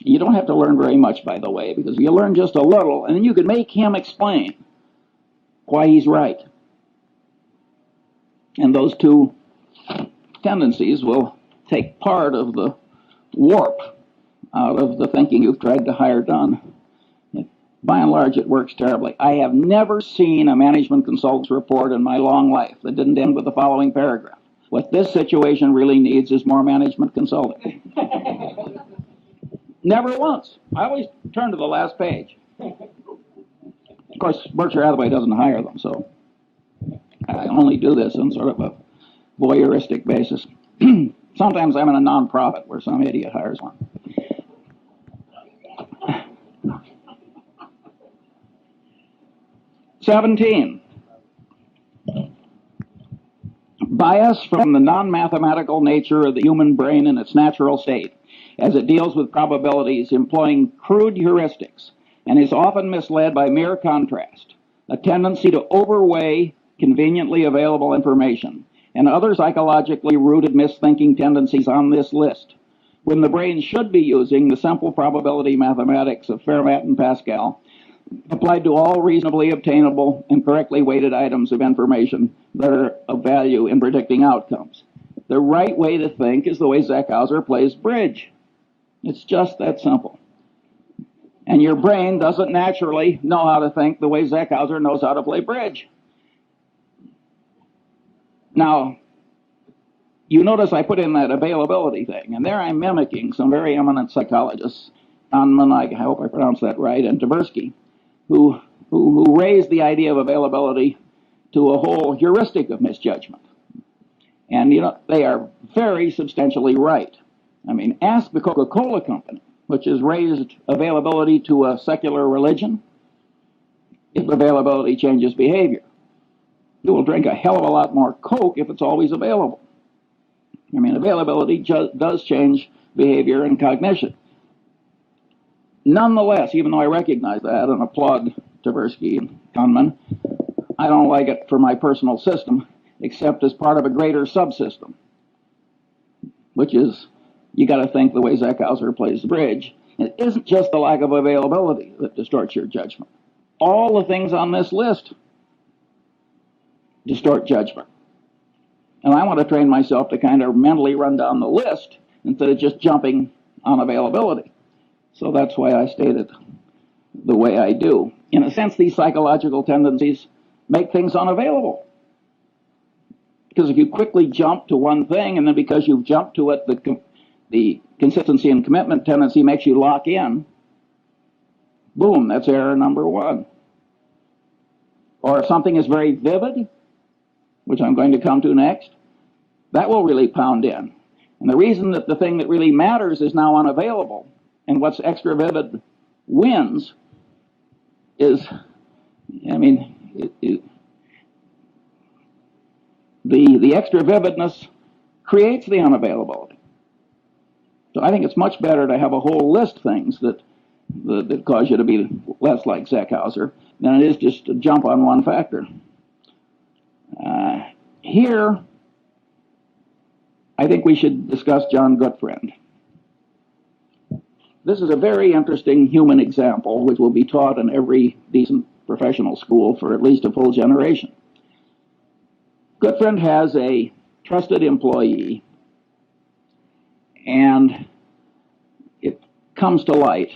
You don't have to learn very much, by the way, because you learn just a little, and then you can make him explain why he's right. And those two tendencies will take part of the warp out of the thinking you've tried to hire done. By and large, it works terribly. I have never seen a management consultant's report in my long life that didn't end with the following paragraph: what this situation really needs is more management consulting. Never once. I always turn to the last page. Of course, Berkshire Hathaway doesn't hire them, so I only do this on sort of a voyeuristic basis. Sometimes I'm in a nonprofit where some idiot hires one. "17. Bias from the non-mathematical nature of the human brain in its natural state, as it deals with probabilities employing crude heuristics, and is often misled by mere contrast, a tendency to overweigh conveniently available information, and other psychologically rooted misthinking tendencies on this list, when the brain should be using the simple probability mathematics of Fermat and Pascal, applied to all reasonably obtainable and correctly weighted items of information that are of value in predicting outcomes. The right way to think is the way Zeckhauser plays bridge. It's just that simple. And your brain doesn't naturally know how to think the way Zeckhauser knows how to play bridge. Now, you notice I put in that availability thing, and there I'm mimicking some very eminent psychologists, Kahneman, I hope I pronounced that right, and Tversky, who raised the idea of availability to a whole heuristic of misjudgment. And, they are very substantially right. I mean, ask the Coca Cola company, which has raised availability to a secular religion, if availability changes behavior. You will drink a hell of a lot more Coke if it's always available. I mean, availability does change behavior and cognition. Nonetheless, even though I recognize that and applaud Tversky and Kahneman, I don't like it for my personal system, except as part of a greater subsystem, which is, you got to think the way Zeckhauser plays the bridge. It isn't just the lack of availability that distorts your judgment. All the things on this list distort judgment. And I want to train myself to kind of mentally run down the list instead of just jumping on availability. So that's why I stated the way I do. In a sense, these psychological tendencies make things unavailable. Because if you quickly jump to one thing, and then because you've jumped to it, the consistency and commitment tendency makes you lock in, boom, that's error number one. Or if something is very vivid, which I'm going to come to next, that will really pound in. And the reason that the thing that really matters is now unavailable, and what's extra vivid wins, is, I mean, the extra vividness creates the unavailability. So I think it's much better to have a whole list of things that cause you to be less like Zeckhauser than it is just to jump on one factor. Here, I think we should discuss John Gutfriend. This is a very interesting human example, which will be taught in every decent professional school for at least a full generation. Goodfriend has a trusted employee, and it comes to light,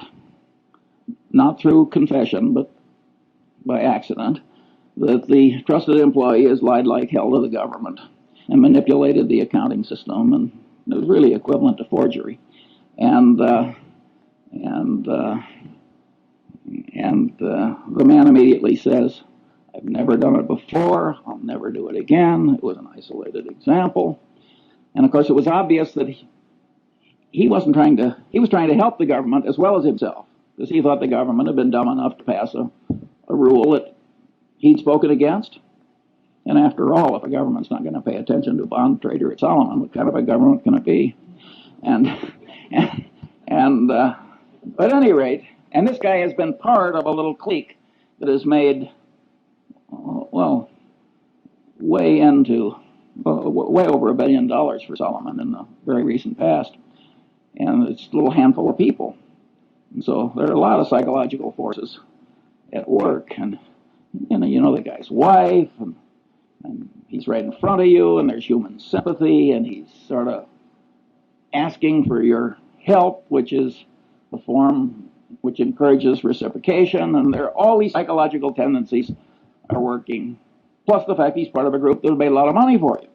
not through confession, but by accident, that the trusted employee has lied like hell to the government and manipulated the accounting system, and it was really equivalent to forgery. And the man immediately says, "I've never done it before. I'll never do it again. It was an isolated example." And of course, it was obvious that he was trying to help the government as well as himself, because he thought the government had been dumb enough to pass a rule that he'd spoken against. And after all, if a government's not going to pay attention to a bond trader at Solomon, what kind of a government can it be? But at any rate, and this guy has been part of a little clique that has made, well, way over $1 billion for Solomon in the very recent past. And it's a little handful of people. And so there are a lot of psychological forces at work. And you know the guy's wife, and he's right in front of you, and there's human sympathy, and he's sort of asking for your help, which is a form which encourages reciprocation, and there are all these psychological tendencies are working, plus the fact he's part of a group that made a lot of money for you.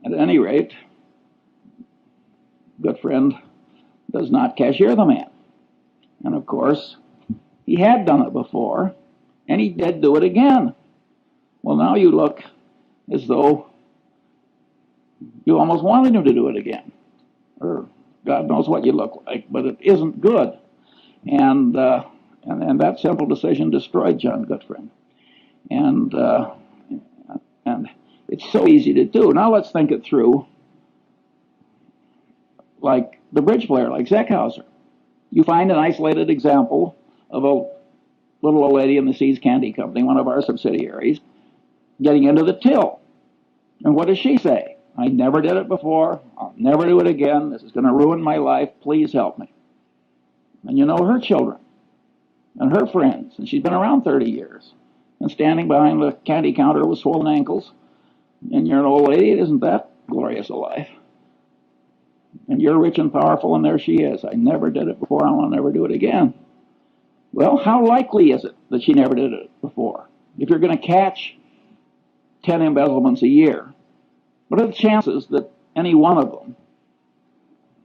At any rate, Goodfriend does not cashier the man. And of course, he had done it before, and he did do it again. Well, now you look as though you almost wanted him to do it again. Or God knows what you look like, but it isn't good. And that simple decision destroyed John Goodfriend. And it's so easy to do. Now let's think it through like the bridge player, like Zeckhauser. You find an isolated example of a little old lady in the Seas Candy Company, one of our subsidiaries, getting into the till. And what does she say? "I never did it before. I'll never do it again. This is going to ruin my life. Please help me." And you know her children and her friends, and she's been around 30 years, and standing behind the candy counter with swollen ankles, and you're an old lady. It isn't that glorious a life. And you're rich and powerful, and there she is. "I never did it before. I will never do it again." Well, how likely is it that she never did it before? If you're going to catch 10 embezzlements a year, what are the chances that any one of them,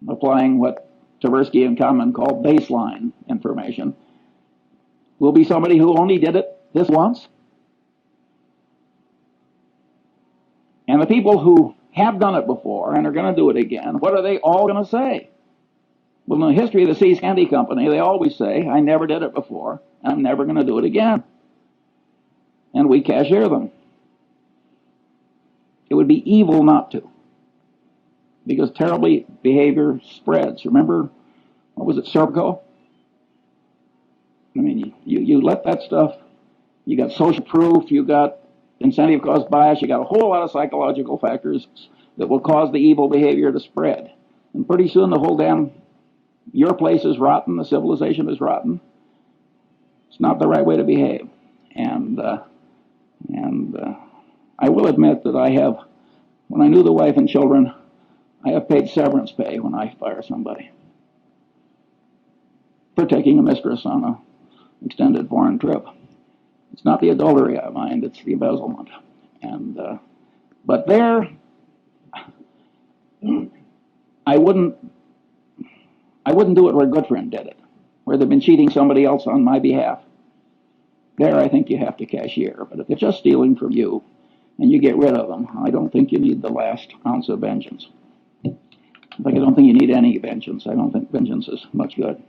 applying what Tversky and Kahneman call baseline information, will be somebody who only did it this once? And the people who have done it before and are going to do it again, what are they all going to say? Well, in the history of the Seas Candy Company, they always say, "I never did it before, and I'm never going to do it again." And we cashier them. It would be evil not to, because terribly behavior spreads. Remember, what was it, Serpico? I mean, you let that stuff, you got social proof, you got incentive cost bias, you got a whole lot of psychological factors that will cause the evil behavior to spread. And pretty soon the whole your place is rotten, the civilization is rotten. It's not the right way to behave. And I will admit that when I knew the wife and children, I have paid severance pay when I fire somebody for taking a mistress on an extended foreign trip. It's not the adultery I mind, it's the embezzlement. But there, I wouldn't do it where Goodfriend did it, where they've been cheating somebody else on my behalf. There, I think you have to cashier. But if they're just stealing from you and you get rid of them, I don't think you need the last ounce of vengeance. In fact, I don't think you need any vengeance. I don't think vengeance is much good.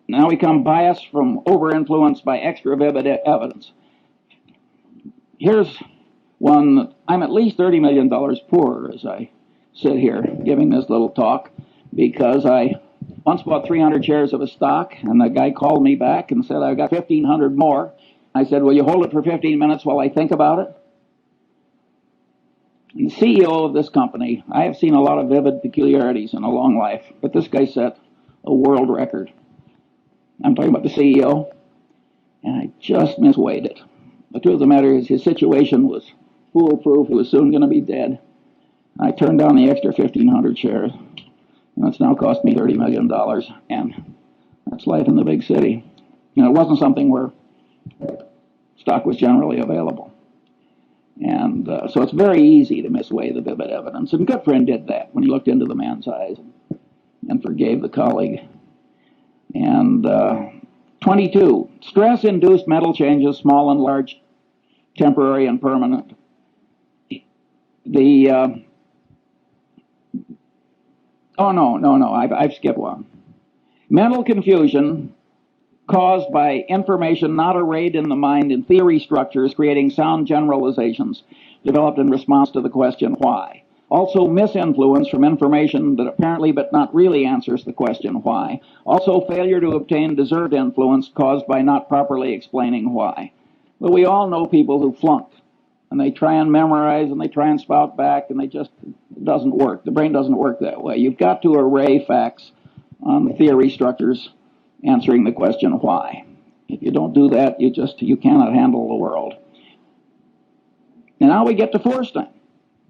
Now we come biased from over-influence by extra vivid evidence. Here's one. I'm at least $30 million poorer as I sit here giving this little talk, because I once bought 300 shares of a stock, and the guy called me back and said, "I've got 1,500 more." I said, "Will you hold it for 15 minutes while I think about it?" And the CEO of this company, I have seen a lot of vivid peculiarities in a long life, but this guy set a world record. I'm talking about the CEO, and I just misweighed it. The truth of the matter is his situation was foolproof. He was soon going to be dead. I turned down the extra 1,500 shares, and it's now cost me $30 million, and that's life in the big city. You know, it wasn't something where stock was generally available. And so it's very easy to misweigh the vivid evidence. And Goodfriend did that when he looked into the man's eyes and forgave the colleague. And 22, stress-induced mental changes, small and large, temporary and permanent. I've skipped one. Mental confusion caused by information not arrayed in the mind in theory structures, creating sound generalizations developed in response to the question why. Also misinfluence from information that apparently but not really answers the question why. Also failure to obtain deserved influence caused by not properly explaining why. Well, we all know people who flunk, and they try and memorize, and they try and spout back, and it doesn't work. The brain doesn't work that way. You've got to array facts on theory structures answering the question why. If you don't do that, you cannot handle the world. And now we get to Feuerstein,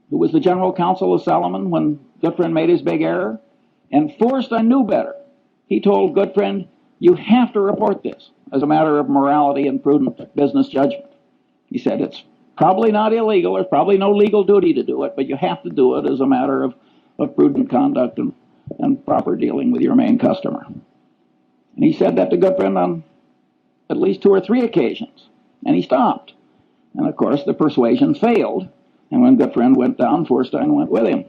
who was the general counsel of Salomon when Goodfriend made his big error. And Feuerstein knew better. He told Goodfriend, you have to report this as a matter of morality and prudent business judgment. He said, it's probably not illegal, there's probably no legal duty to do it, but you have to do it as a matter of prudent conduct and proper dealing with your main customer. And he said that to Goodfriend on at least 2 or 3 occasions, and he stopped. And of course, the persuasion failed, and when Goodfriend went down, Feuerstein went with him,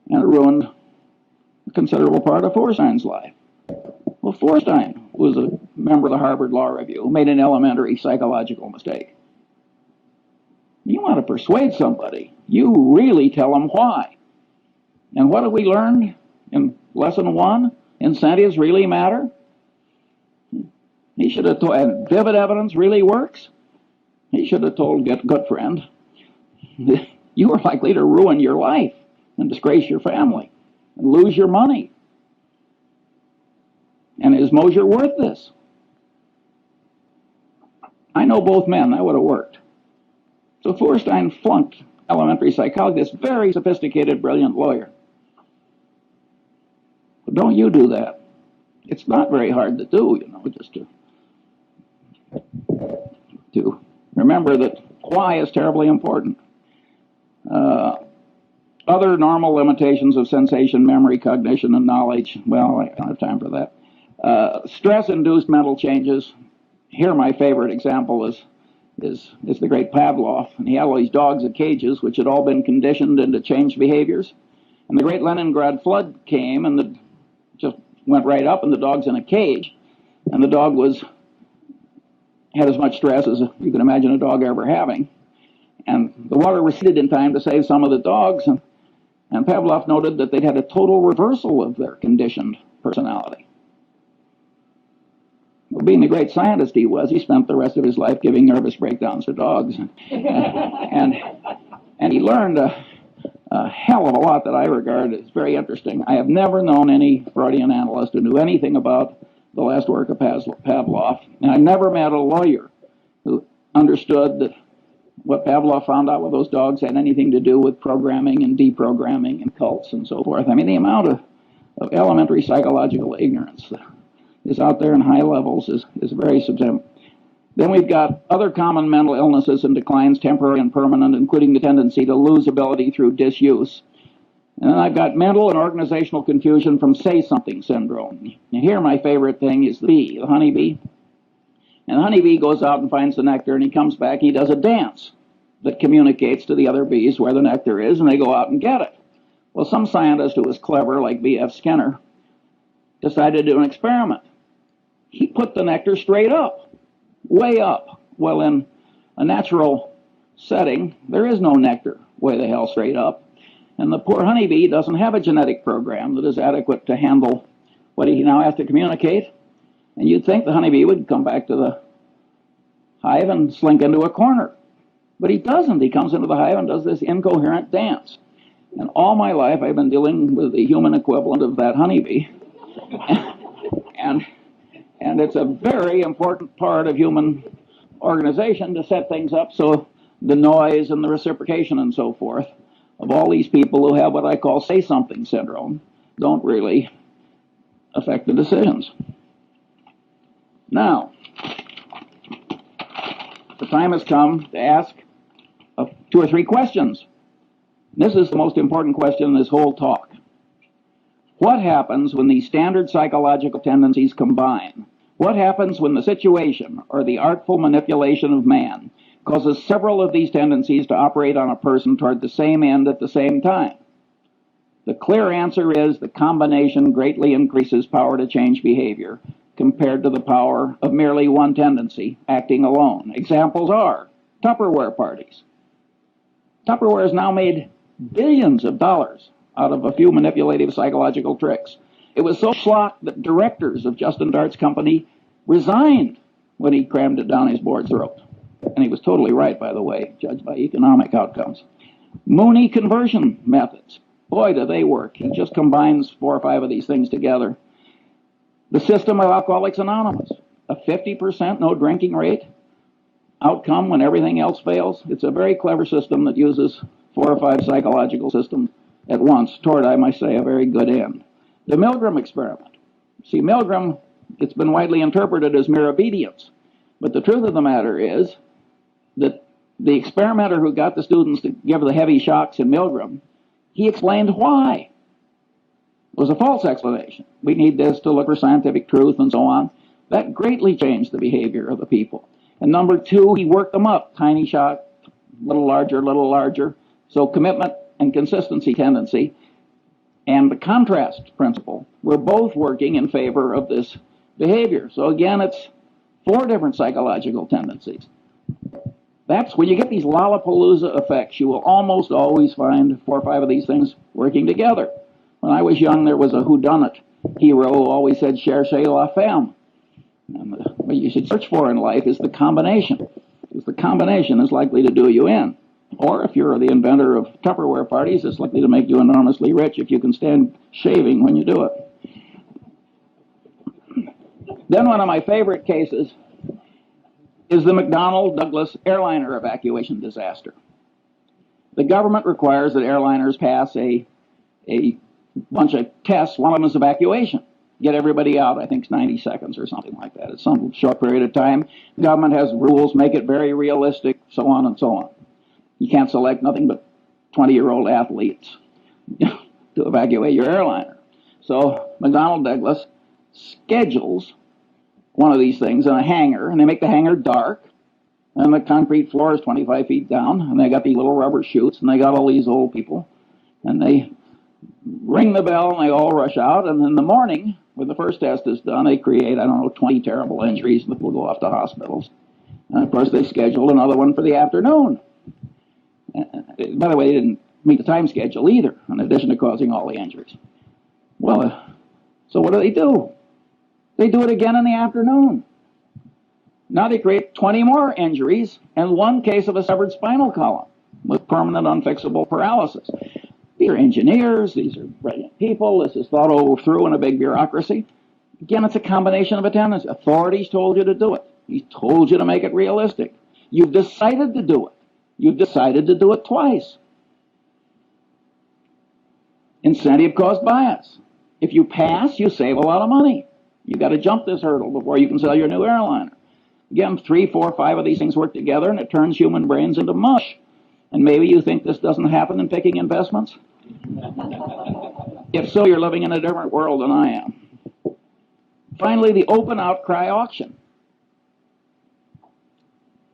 and it ruined a considerable part of Feuerstein's life. Well, Feuerstein was a member of the Harvard Law Review who made an elementary psychological mistake. You want to persuade somebody, you really tell them why. And what have we learned in lesson 1? Incentives really matter. He should have told, and vivid evidence really works. He should have told Goodfriend, you are likely to ruin your life and disgrace your family and lose your money. And is Mosier worth this? I know both men, that would have worked. So Feuerstein flunked elementary psychology, this very sophisticated, brilliant lawyer. But don't you do that. It's not very hard to do, just to remember that why is terribly important. Other normal limitations of sensation, memory, cognition, and knowledge, well, I don't have time for that. Stress-induced mental changes. Here my favorite example is the great Pavlov. And he had all these dogs in cages which had all been conditioned into changed behaviors. And the great Leningrad flood came and just went right up, and the dog's in a cage. And the dog had as much stress as you can imagine a dog ever having. And the water receded in time to save some of the dogs. And Pavlov noted that they'd had a total reversal of their conditioned personality. Well, being the great scientist he was, he spent the rest of his life giving nervous breakdowns to dogs. And he learned a hell of a lot that I regard as very interesting. I have never known any Freudian analyst who knew anything about the last work of Pavlov. And I've never met a lawyer who understood that what Pavlov found out with those dogs had anything to do with programming and deprogramming and cults and so forth. I mean, the amount of elementary psychological ignorance that is out there in high levels is very substantial. Then we've got other common mental illnesses and declines, temporary and permanent, including the tendency to lose ability through disuse. And then I've got mental and organizational confusion from say-something syndrome. And here my favorite thing is the bee, the honeybee. And the honeybee goes out and finds the nectar, and he comes back, he does a dance that communicates to the other bees where the nectar is, and they go out and get it. Well, some scientist who was clever, like B.F. Skinner, decided to do an experiment. He put the nectar straight up, way up. Well, in a natural setting, there is no nectar way the hell straight up. And the poor honeybee doesn't have a genetic program that is adequate to handle what he now has to communicate. And you'd think the honeybee would come back to the hive and slink into a corner. But he doesn't. He comes into the hive and does this incoherent dance. And all my life I've been dealing with the human equivalent of that honeybee. And it's a very important part of human organization to set things up so the noise and the reciprocation and so forth of all these people who have what I call say-something syndrome don't really affect the decisions. Now, the time has come to ask 2 or 3 questions. This is the most important question in this whole talk. What happens when these standard psychological tendencies combine? What happens when the situation or the artful manipulation of man causes several of these tendencies to operate on a person toward the same end at the same time? The clear answer is the combination greatly increases power to change behavior compared to the power of merely one tendency acting alone. Examples are Tupperware parties. Tupperware has now made billions of dollars out of a few manipulative psychological tricks. It was so schlock that directors of Justin Dart's company resigned when he crammed it down his board's throat. And he was totally right, by the way, judged by economic outcomes. Mooney conversion methods. Boy, do they work. He just combines 4 or 5 of these things together. The system of Alcoholics Anonymous. A 50% no drinking rate outcome when everything else fails. It's a very clever system that uses 4 or 5 psychological systems at once toward, I might say, a very good end. The Milgram experiment. See, Milgram, it's been widely interpreted as mere obedience. But the truth of the matter is that the experimenter who got the students to give the heavy shocks in Milgram, he explained why. It was a false explanation. We need this to look for scientific truth and so on. That greatly changed the behavior of the people. And number 2, he worked them up. Tiny shock, little larger, little larger. So commitment and consistency tendency and the contrast principle were both working in favor of this behavior. So again, it's 4 different psychological tendencies. That's when you get these Lollapalooza effects, you will almost always find 4 or 5 of these things working together. When I was young, there was a whodunit hero who always said, cherchez la femme. And what you should search for in life is the combination, because the combination is likely to do you in. Or if you're the inventor of Tupperware parties, it's likely to make you enormously rich if you can stand shaving when you do it. Then one of my favorite cases is the McDonnell Douglas airliner evacuation disaster. The government requires that airliners pass a bunch of tests. One of them is evacuation. Get everybody out, I think it's 90 seconds or something like that. It's some short period of time. The government has rules, make it very realistic, so on and so on. You can't select nothing but 20-year-old athletes to evacuate your airliner. So McDonnell Douglas schedules one of these things in a hangar, and they make the hangar dark, and the concrete floor is 25 feet down, and they got these little rubber chutes, and they got all these old people, and they ring the bell, and they all rush out, and in the morning, when the first test is done, they create, 20 terrible injuries that will go off to hospitals. And of course, they scheduled another one for the afternoon. By the way, they didn't meet the time schedule either, in addition to causing all the injuries. Well, so what do? They do it again in the afternoon. Now they create 20 more injuries and 1 case of a severed spinal column with permanent unfixable paralysis. These are engineers, these are brilliant people, this is thought over through in a big bureaucracy. Again, it's a combination of a tendency. Authorities told you to do it. He told you to make it realistic. You've decided to do it. You've decided to do it twice. Incentive cost bias. If you pass, you save a lot of money. You've got to jump this hurdle before you can sell your new airliner. Again, 3, 4, 5 of these things work together, and it turns human brains into mush. And maybe you think this doesn't happen in picking investments? If so, you're living in a different world than I am. Finally, the open outcry auction.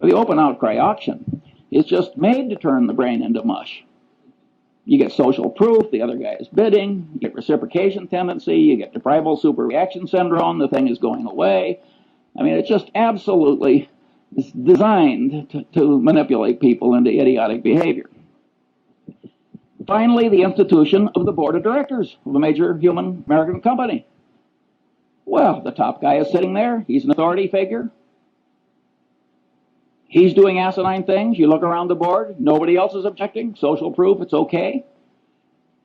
The open outcry auction is just made to turn the brain into mush. You get social proof, the other guy is bidding, you get reciprocation tendency, you get deprival superreaction syndrome, the thing is going away. I mean, it's just absolutely designed to manipulate people into idiotic behavior. Finally, the institution of the board of directors of a major human American company. Well, the top guy is sitting there. He's an authority figure. He's doing asinine things. You look around the board. Nobody else is objecting. Social proof, it's okay.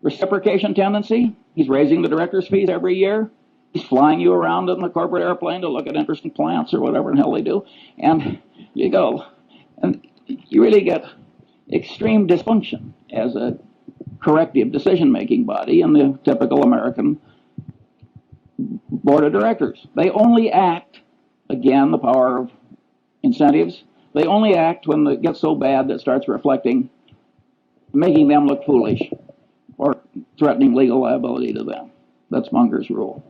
Reciprocation tendency. He's raising the director's fees every year. He's flying you around in the corporate airplane to look at interesting plants or whatever the hell they do. And you go. And you really get extreme dysfunction as a corrective decision-making body in the typical American board of directors. They only act, again, the power of incentives, they only act when it gets so bad that it starts reflecting, making them look foolish or threatening legal liability to them. That's Munger's rule.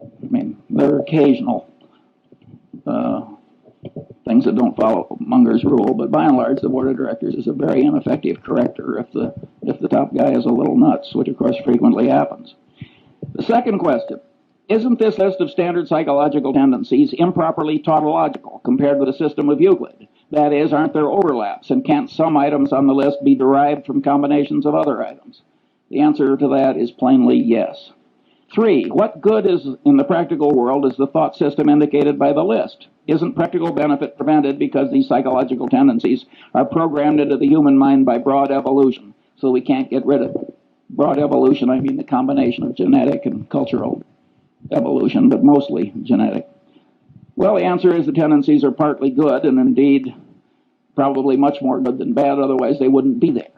I mean, there are occasional things that don't follow Munger's rule, but by and large, the board of directors is a very ineffective corrector if the top guy is a little nuts, which of course frequently happens. The second question: isn't this list of standard psychological tendencies improperly tautological compared with the system of Euclid? That is, aren't there overlaps, and can't some items on the list be derived from combinations of other items? The answer to that is plainly yes. 3, what good is in the practical world is the thought system indicated by the list? Isn't practical benefit prevented because these psychological tendencies are programmed into the human mind by broad evolution, so we can't get rid of them? Broad evolution, I mean the combination of genetic and cultural evolution, but mostly genetic. Well, the answer is the tendencies are partly good, and indeed probably much more good than bad, otherwise they wouldn't be there.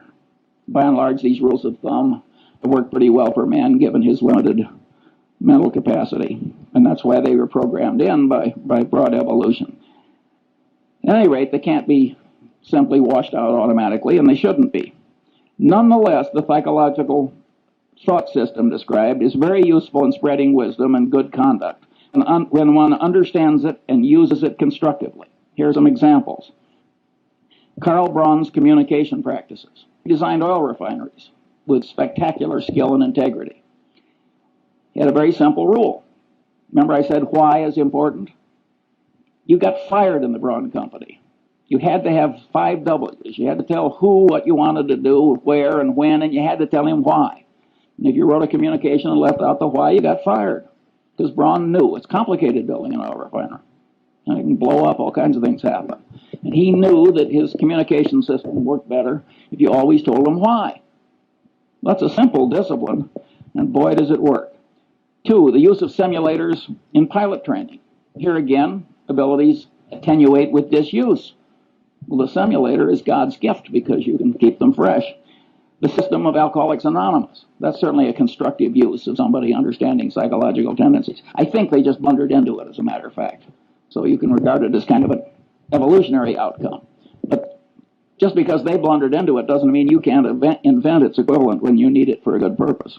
By and large, these rules of thumb have worked pretty well for man given his limited mental capacity, and that's why they were programmed in by broad evolution. At any rate, they can't be simply washed out automatically, and they shouldn't be. Nonetheless, the psychological thought system described is very useful in spreading wisdom and good conduct when one understands it and uses it constructively. Here are some examples. Karl Braun's communication practices. He designed oil refineries with spectacular skill and integrity. He had a very simple rule. Remember I said why is important? You got fired in the Braun Company. You had to have 5 W's. You had to tell who what you wanted to do, where and when, and you had to tell him why. And if you wrote a communication and left out the why, you got fired. Because Braun knew it's complicated building an oil refinery. It can blow up, all kinds of things happen. And he knew that his communication system worked better if you always told him why. That's a simple discipline, and boy does it work. 2, the use of simulators in pilot training. Here again, abilities attenuate with disuse. Well, the simulator is God's gift because you can keep them fresh. The system of Alcoholics Anonymous. That's certainly a constructive use of somebody understanding psychological tendencies. I think they just blundered into it, as a matter of fact. So you can regard it as kind of an evolutionary outcome. But just because they blundered into it doesn't mean you can't invent its equivalent when you need it for a good purpose.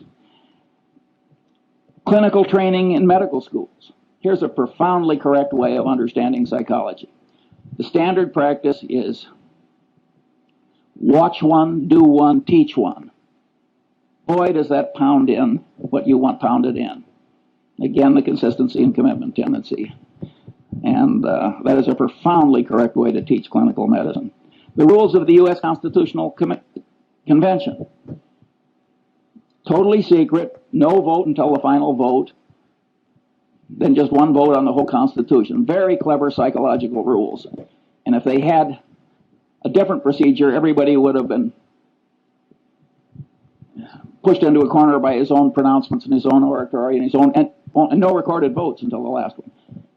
Clinical training in medical schools. Here's a profoundly correct way of understanding psychology. The standard practice is watch one, do one, teach one. Boy, does that pound in what you want pounded in. Again, the consistency and commitment tendency. And that is a profoundly correct way to teach clinical medicine. The rules of the U.S. Constitutional Convention. Totally secret, no vote until the final vote, then just one vote on the whole Constitution. Very clever psychological rules. And if they had a different procedure, everybody would have been pushed into a corner by his own pronouncements and his own oratory and his own, and no recorded votes until the last one.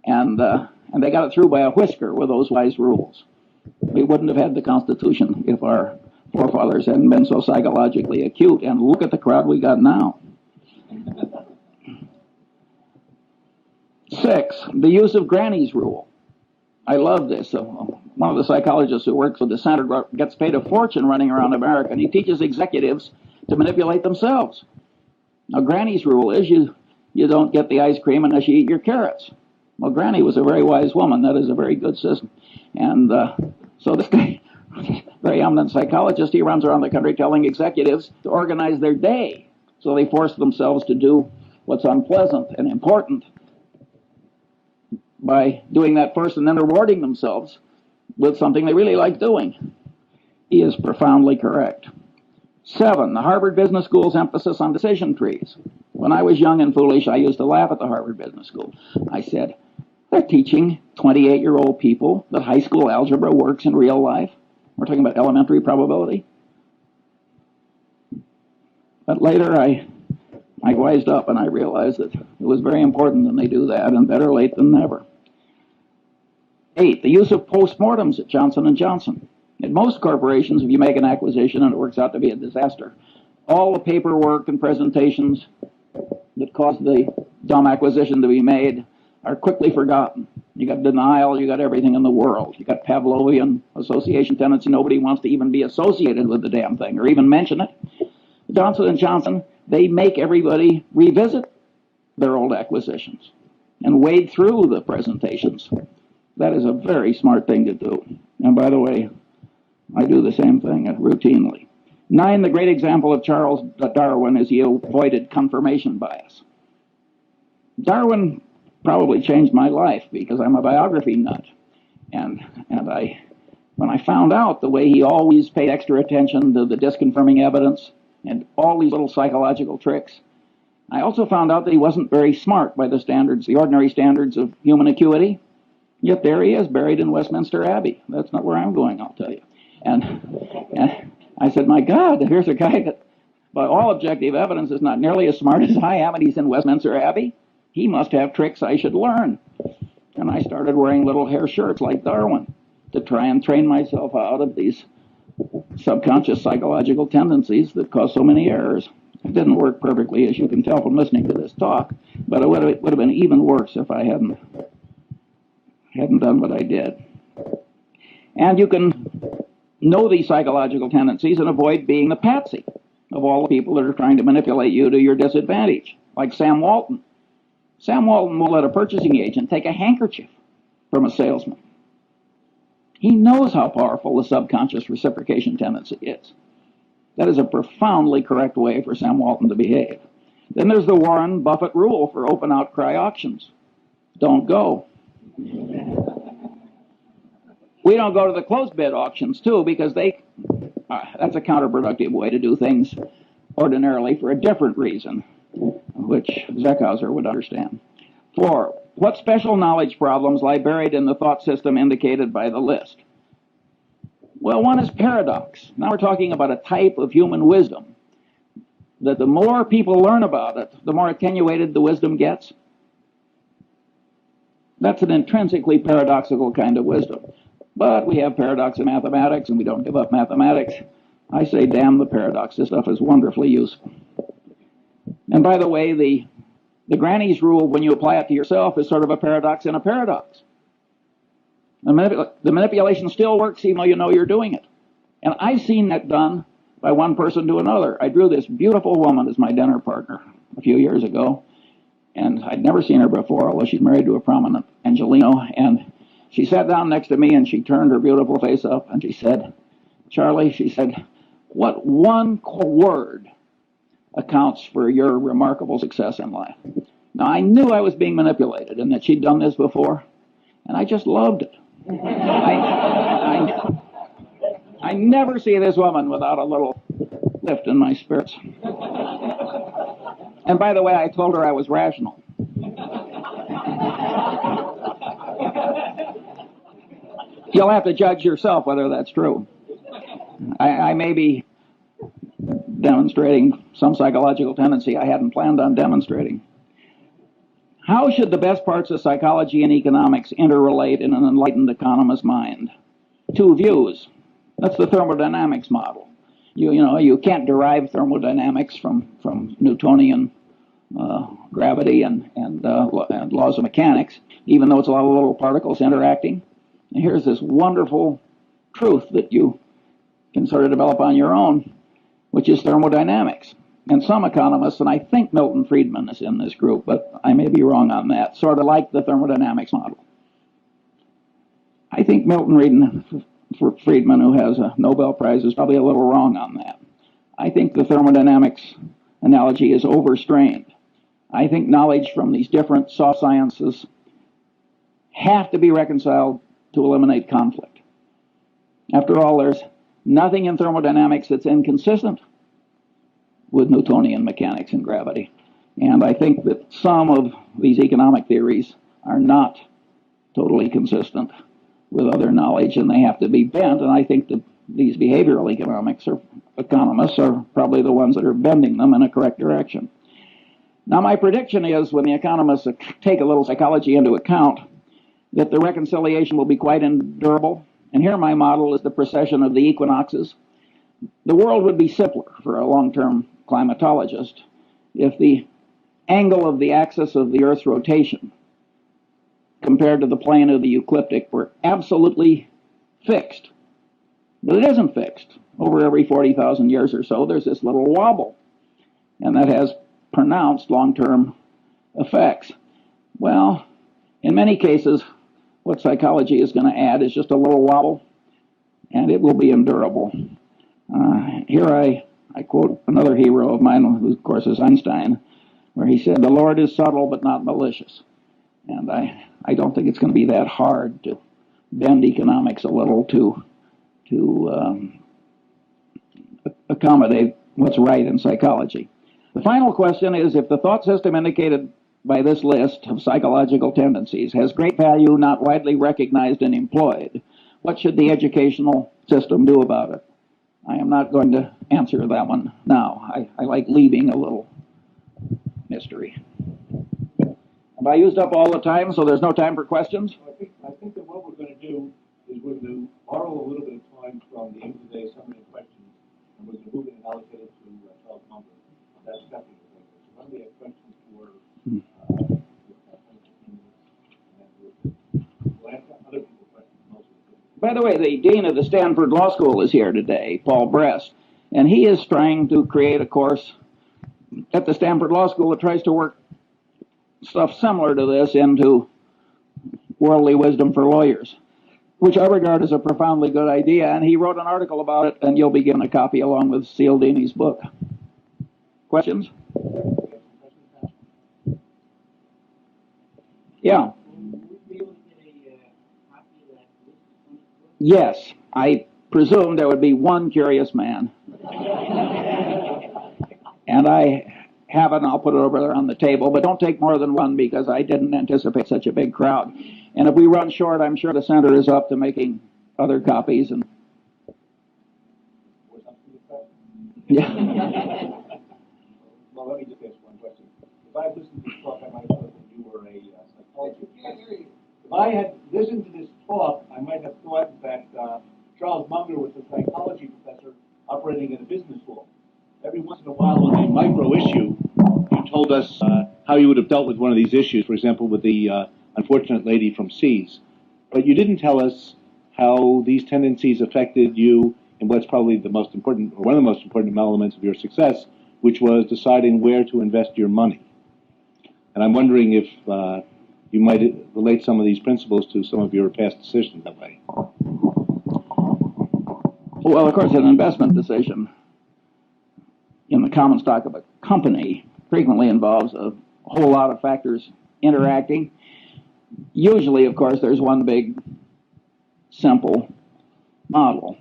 And they got it through by a whisker with those wise rules. We wouldn't have had the Constitution if our forefathers hadn't been so psychologically acute. And look at the crowd we got now. 6, the use of Granny's rule. I love this. One of the psychologists who works with the center gets paid a fortune running around America, and he teaches executives to manipulate themselves. Now, Granny's rule is you don't get the ice cream unless you eat your carrots. Well, Granny was a very wise woman. That is a very good system. And so this guy, very eminent psychologist, he runs around the country telling executives to organize their day. So they force themselves to do what's unpleasant and important by doing that first and then rewarding themselves with something they really like doing. He is profoundly correct. 7, the Harvard Business School's emphasis on decision trees. When I was young and foolish, I used to laugh at the Harvard Business School. I said, they're teaching 28-year-old people that high school algebra works in real life. We're talking about elementary probability. But later I I wised up and I realized that it was very important that they do that, and better late than never. 8, the use of postmortems at Johnson & Johnson. At most corporations, if you make an acquisition and it works out to be a disaster, all the paperwork and presentations that caused the dumb acquisition to be made are quickly forgotten. You got denial, you got everything in the world. You got Pavlovian association tendency. Nobody wants to even be associated with the damn thing or even mention it. Johnson & Johnson, they make everybody revisit their old acquisitions and wade through the presentations. That is a very smart thing to do. And by the way, I do the same thing routinely. 9, the great example of Charles Darwin is he avoided confirmation bias. Darwin probably changed my life because I'm a biography nut. And when I found out the way he always paid extra attention to the disconfirming evidence and all these little psychological tricks, I also found out that he wasn't very smart by the standards, the ordinary standards of human acuity. Yet there he is, buried in Westminster Abbey. That's not where I'm going, I'll tell you. And I said, my God, here's a guy that, by all objective evidence, is not nearly as smart as I am, and he's in Westminster Abbey. He must have tricks I should learn. And I started wearing little hair shirts like Darwin to try and train myself out of these subconscious psychological tendencies that cause so many errors. It didn't work perfectly, as you can tell from listening to this talk, but it would have been even worse if I hadn't done what I did. And you can know these psychological tendencies and avoid being the patsy of all the people that are trying to manipulate you to your disadvantage, like Sam Walton. Sam Walton will let a purchasing agent take a handkerchief from a salesman. He knows how powerful the subconscious reciprocation tendency is. That is a profoundly correct way for Sam Walton to behave. Then there's the Warren Buffett rule for open outcry auctions. Don't go. We don't go to the closed bid auctions, too, because that's a counterproductive way to do things ordinarily for a different reason, which Zeckhauser would understand. 4, what special knowledge problems lie buried in the thought system indicated by the list? Well, one is paradox. Now we're talking about a type of human wisdom that the more people learn about it, the more attenuated the wisdom gets. That's an intrinsically paradoxical kind of wisdom. But we have paradox in mathematics, and we don't give up mathematics. I say, damn the paradox. This stuff is wonderfully useful. And by the way, the granny's rule, when you apply it to yourself, is sort of a paradox in a paradox. The manipulation still works even though you know you're doing it. And I've seen that done by one person to another. I drew this beautiful woman as my dinner partner a few years ago, and I'd never seen her before, although she's married to a prominent Angelino. And she sat down next to me, and she turned her beautiful face up, and she said, Charlie, she said, what one word accounts for your remarkable success in life? Now, I knew I was being manipulated and that she'd done this before, and I just loved it. I never see this woman without a little lift in my spirits. And by the way, I told her I was rational. You'll have to judge yourself whether that's true. I may be demonstrating some psychological tendency I hadn't planned on demonstrating. How should the best parts of psychology and economics interrelate in an enlightened economist's mind? 2 views. That's the thermodynamics model. You can't derive thermodynamics from Newtonian gravity and laws of mechanics, even though it's a lot of little particles interacting. And here's this wonderful truth that you can sort of develop on your own, which is thermodynamics. And some economists, and I think Milton Friedman is in this group, but I may be wrong on that, sort of like the thermodynamics model. I think Milton Friedman, who has a Nobel Prize, is probably a little wrong on that. I think the thermodynamics analogy is overstrained. I think knowledge from these different soft sciences have to be reconciled to eliminate conflict. After all, there's nothing in thermodynamics that's inconsistent with Newtonian mechanics and gravity. And I think that some of these economic theories are not totally consistent with other knowledge, and they have to be bent. And I think that these behavioral economics or economists are probably the ones that are bending them in a correct direction. Now, my prediction is when the economists take a little psychology into account, that the reconciliation will be quite endurable. And here my model is the precession of the equinoxes. The world would be simpler for a long-term climatologist if the angle of the axis of the Earth's rotation compared to the plane of the ecliptic were absolutely fixed. But it isn't fixed. Over every 40,000 years or so, there's this little wobble. And that has pronounced long-term effects. Well, in many cases, what psychology is going to add is just a little wobble, and it will be endurable. Here I quote another hero of mine, who of course is Einstein, where he said, "The Lord is subtle but not malicious." And I don't think it's going to be that hard to bend economics a little to accommodate what's right in psychology. The final question is, if the thought system indicated by this list of psychological tendencies has great value not widely recognized and employed, what should the educational system do about it? I am not going to answer that one now. I like leaving a little mystery. Have I used up all the time, so there's no time for questions? I think that what we're going to do is we're going to borrow a little bit of time from the end of the day summary of questions, and we're going to move it and allocate it to Charles Munger. That's definitely the thing. So when we have questions for we'll ask other people questions mostly. By the way, the dean of the Stanford Law School is here today, Paul Brest, and he is trying to create a course at the Stanford Law School that tries to work stuff similar to this into worldly wisdom for lawyers, which I regard as a profoundly good idea, and he wrote an article about it, and you'll be given a copy along with Cialdini's book. Questions? Yeah. Yes, I presume there would be one curious man. And I have it, and I'll put it over there on the table, but don't take more than one because I didn't anticipate such a big crowd. And if we run short, I'm sure the center is up to making other copies. And yeah. Well, let me just ask one question. If I had listened to this talk, I might have thought that you were a psychologist. If I had listened to this talk, I might have thought that Charles Munger was a psychology professor operating in a business school. Every once in a while on a micro issue, you told us how you would have dealt with one of these issues, for example, with the unfortunate lady from Seas. But you didn't tell us how these tendencies affected you in what's probably the most important, or one of the most important elements of your success, which was deciding where to invest your money. And I'm wondering if you might relate some of these principles to some of your past decisions that way. Well, of course, an investment decision in the common stock of a company frequently involves a whole lot of factors interacting. Usually, of course, there's one big, simple model.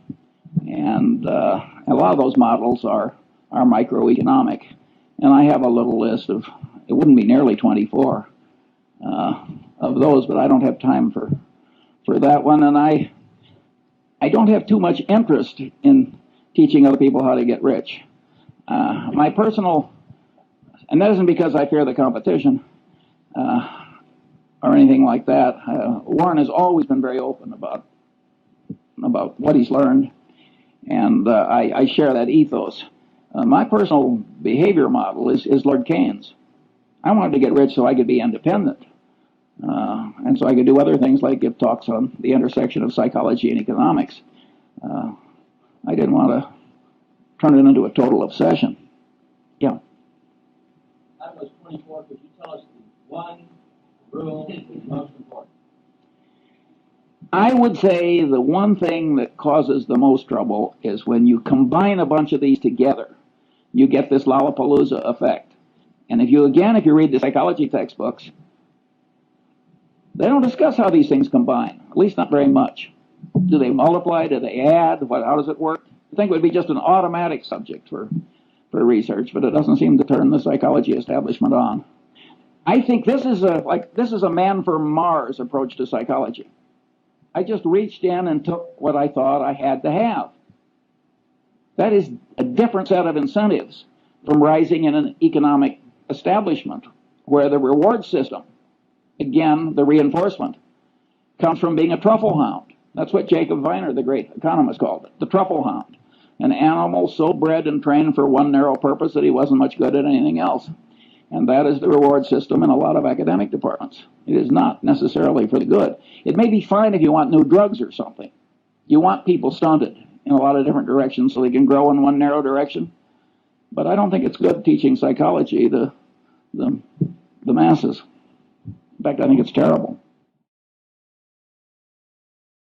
And a lot of those models are microeconomic. And I have a little list of, it wouldn't be nearly 24 of those, but I don't have time for that one. And I don't have too much interest in teaching other people how to get rich. My personal, and that isn't because I fear the competition or anything like that. Warren has always been very open about what he's learned, and I share that ethos. My personal behavior model is Lord Keynes. I wanted to get rich so I could be independent, and so I could do other things like give talks on the intersection of psychology and economics. I didn't want to turn it into a total obsession. Yeah. I was 24. Could you tell us the one rule that's most important? I would say the one thing that causes the most trouble is when you combine a bunch of these together, you get this Lollapalooza effect. And if you read the psychology textbooks, they don't discuss how these things combine, at least not very much. Do they multiply? Do they add? How does it work? I think it would be just an automatic subject for research, but it doesn't seem to turn the psychology establishment on. I think this is a man from Mars approach to psychology. I just reached in and took what I thought I had to have. That is a different set of incentives from rising in an economic establishment where the reward system, again, the reinforcement, comes from being a truffle hound. That's what Jacob Viner, the great economist, called it, the truffle hound. An animal so bred and trained for one narrow purpose that he wasn't much good at anything else. And that is the reward system in a lot of academic departments. It is not necessarily for the good. It may be fine if you want new drugs or something. You want people stunted in a lot of different directions so they can grow in one narrow direction. But I don't think it's good teaching psychology the masses. In fact, I think it's terrible.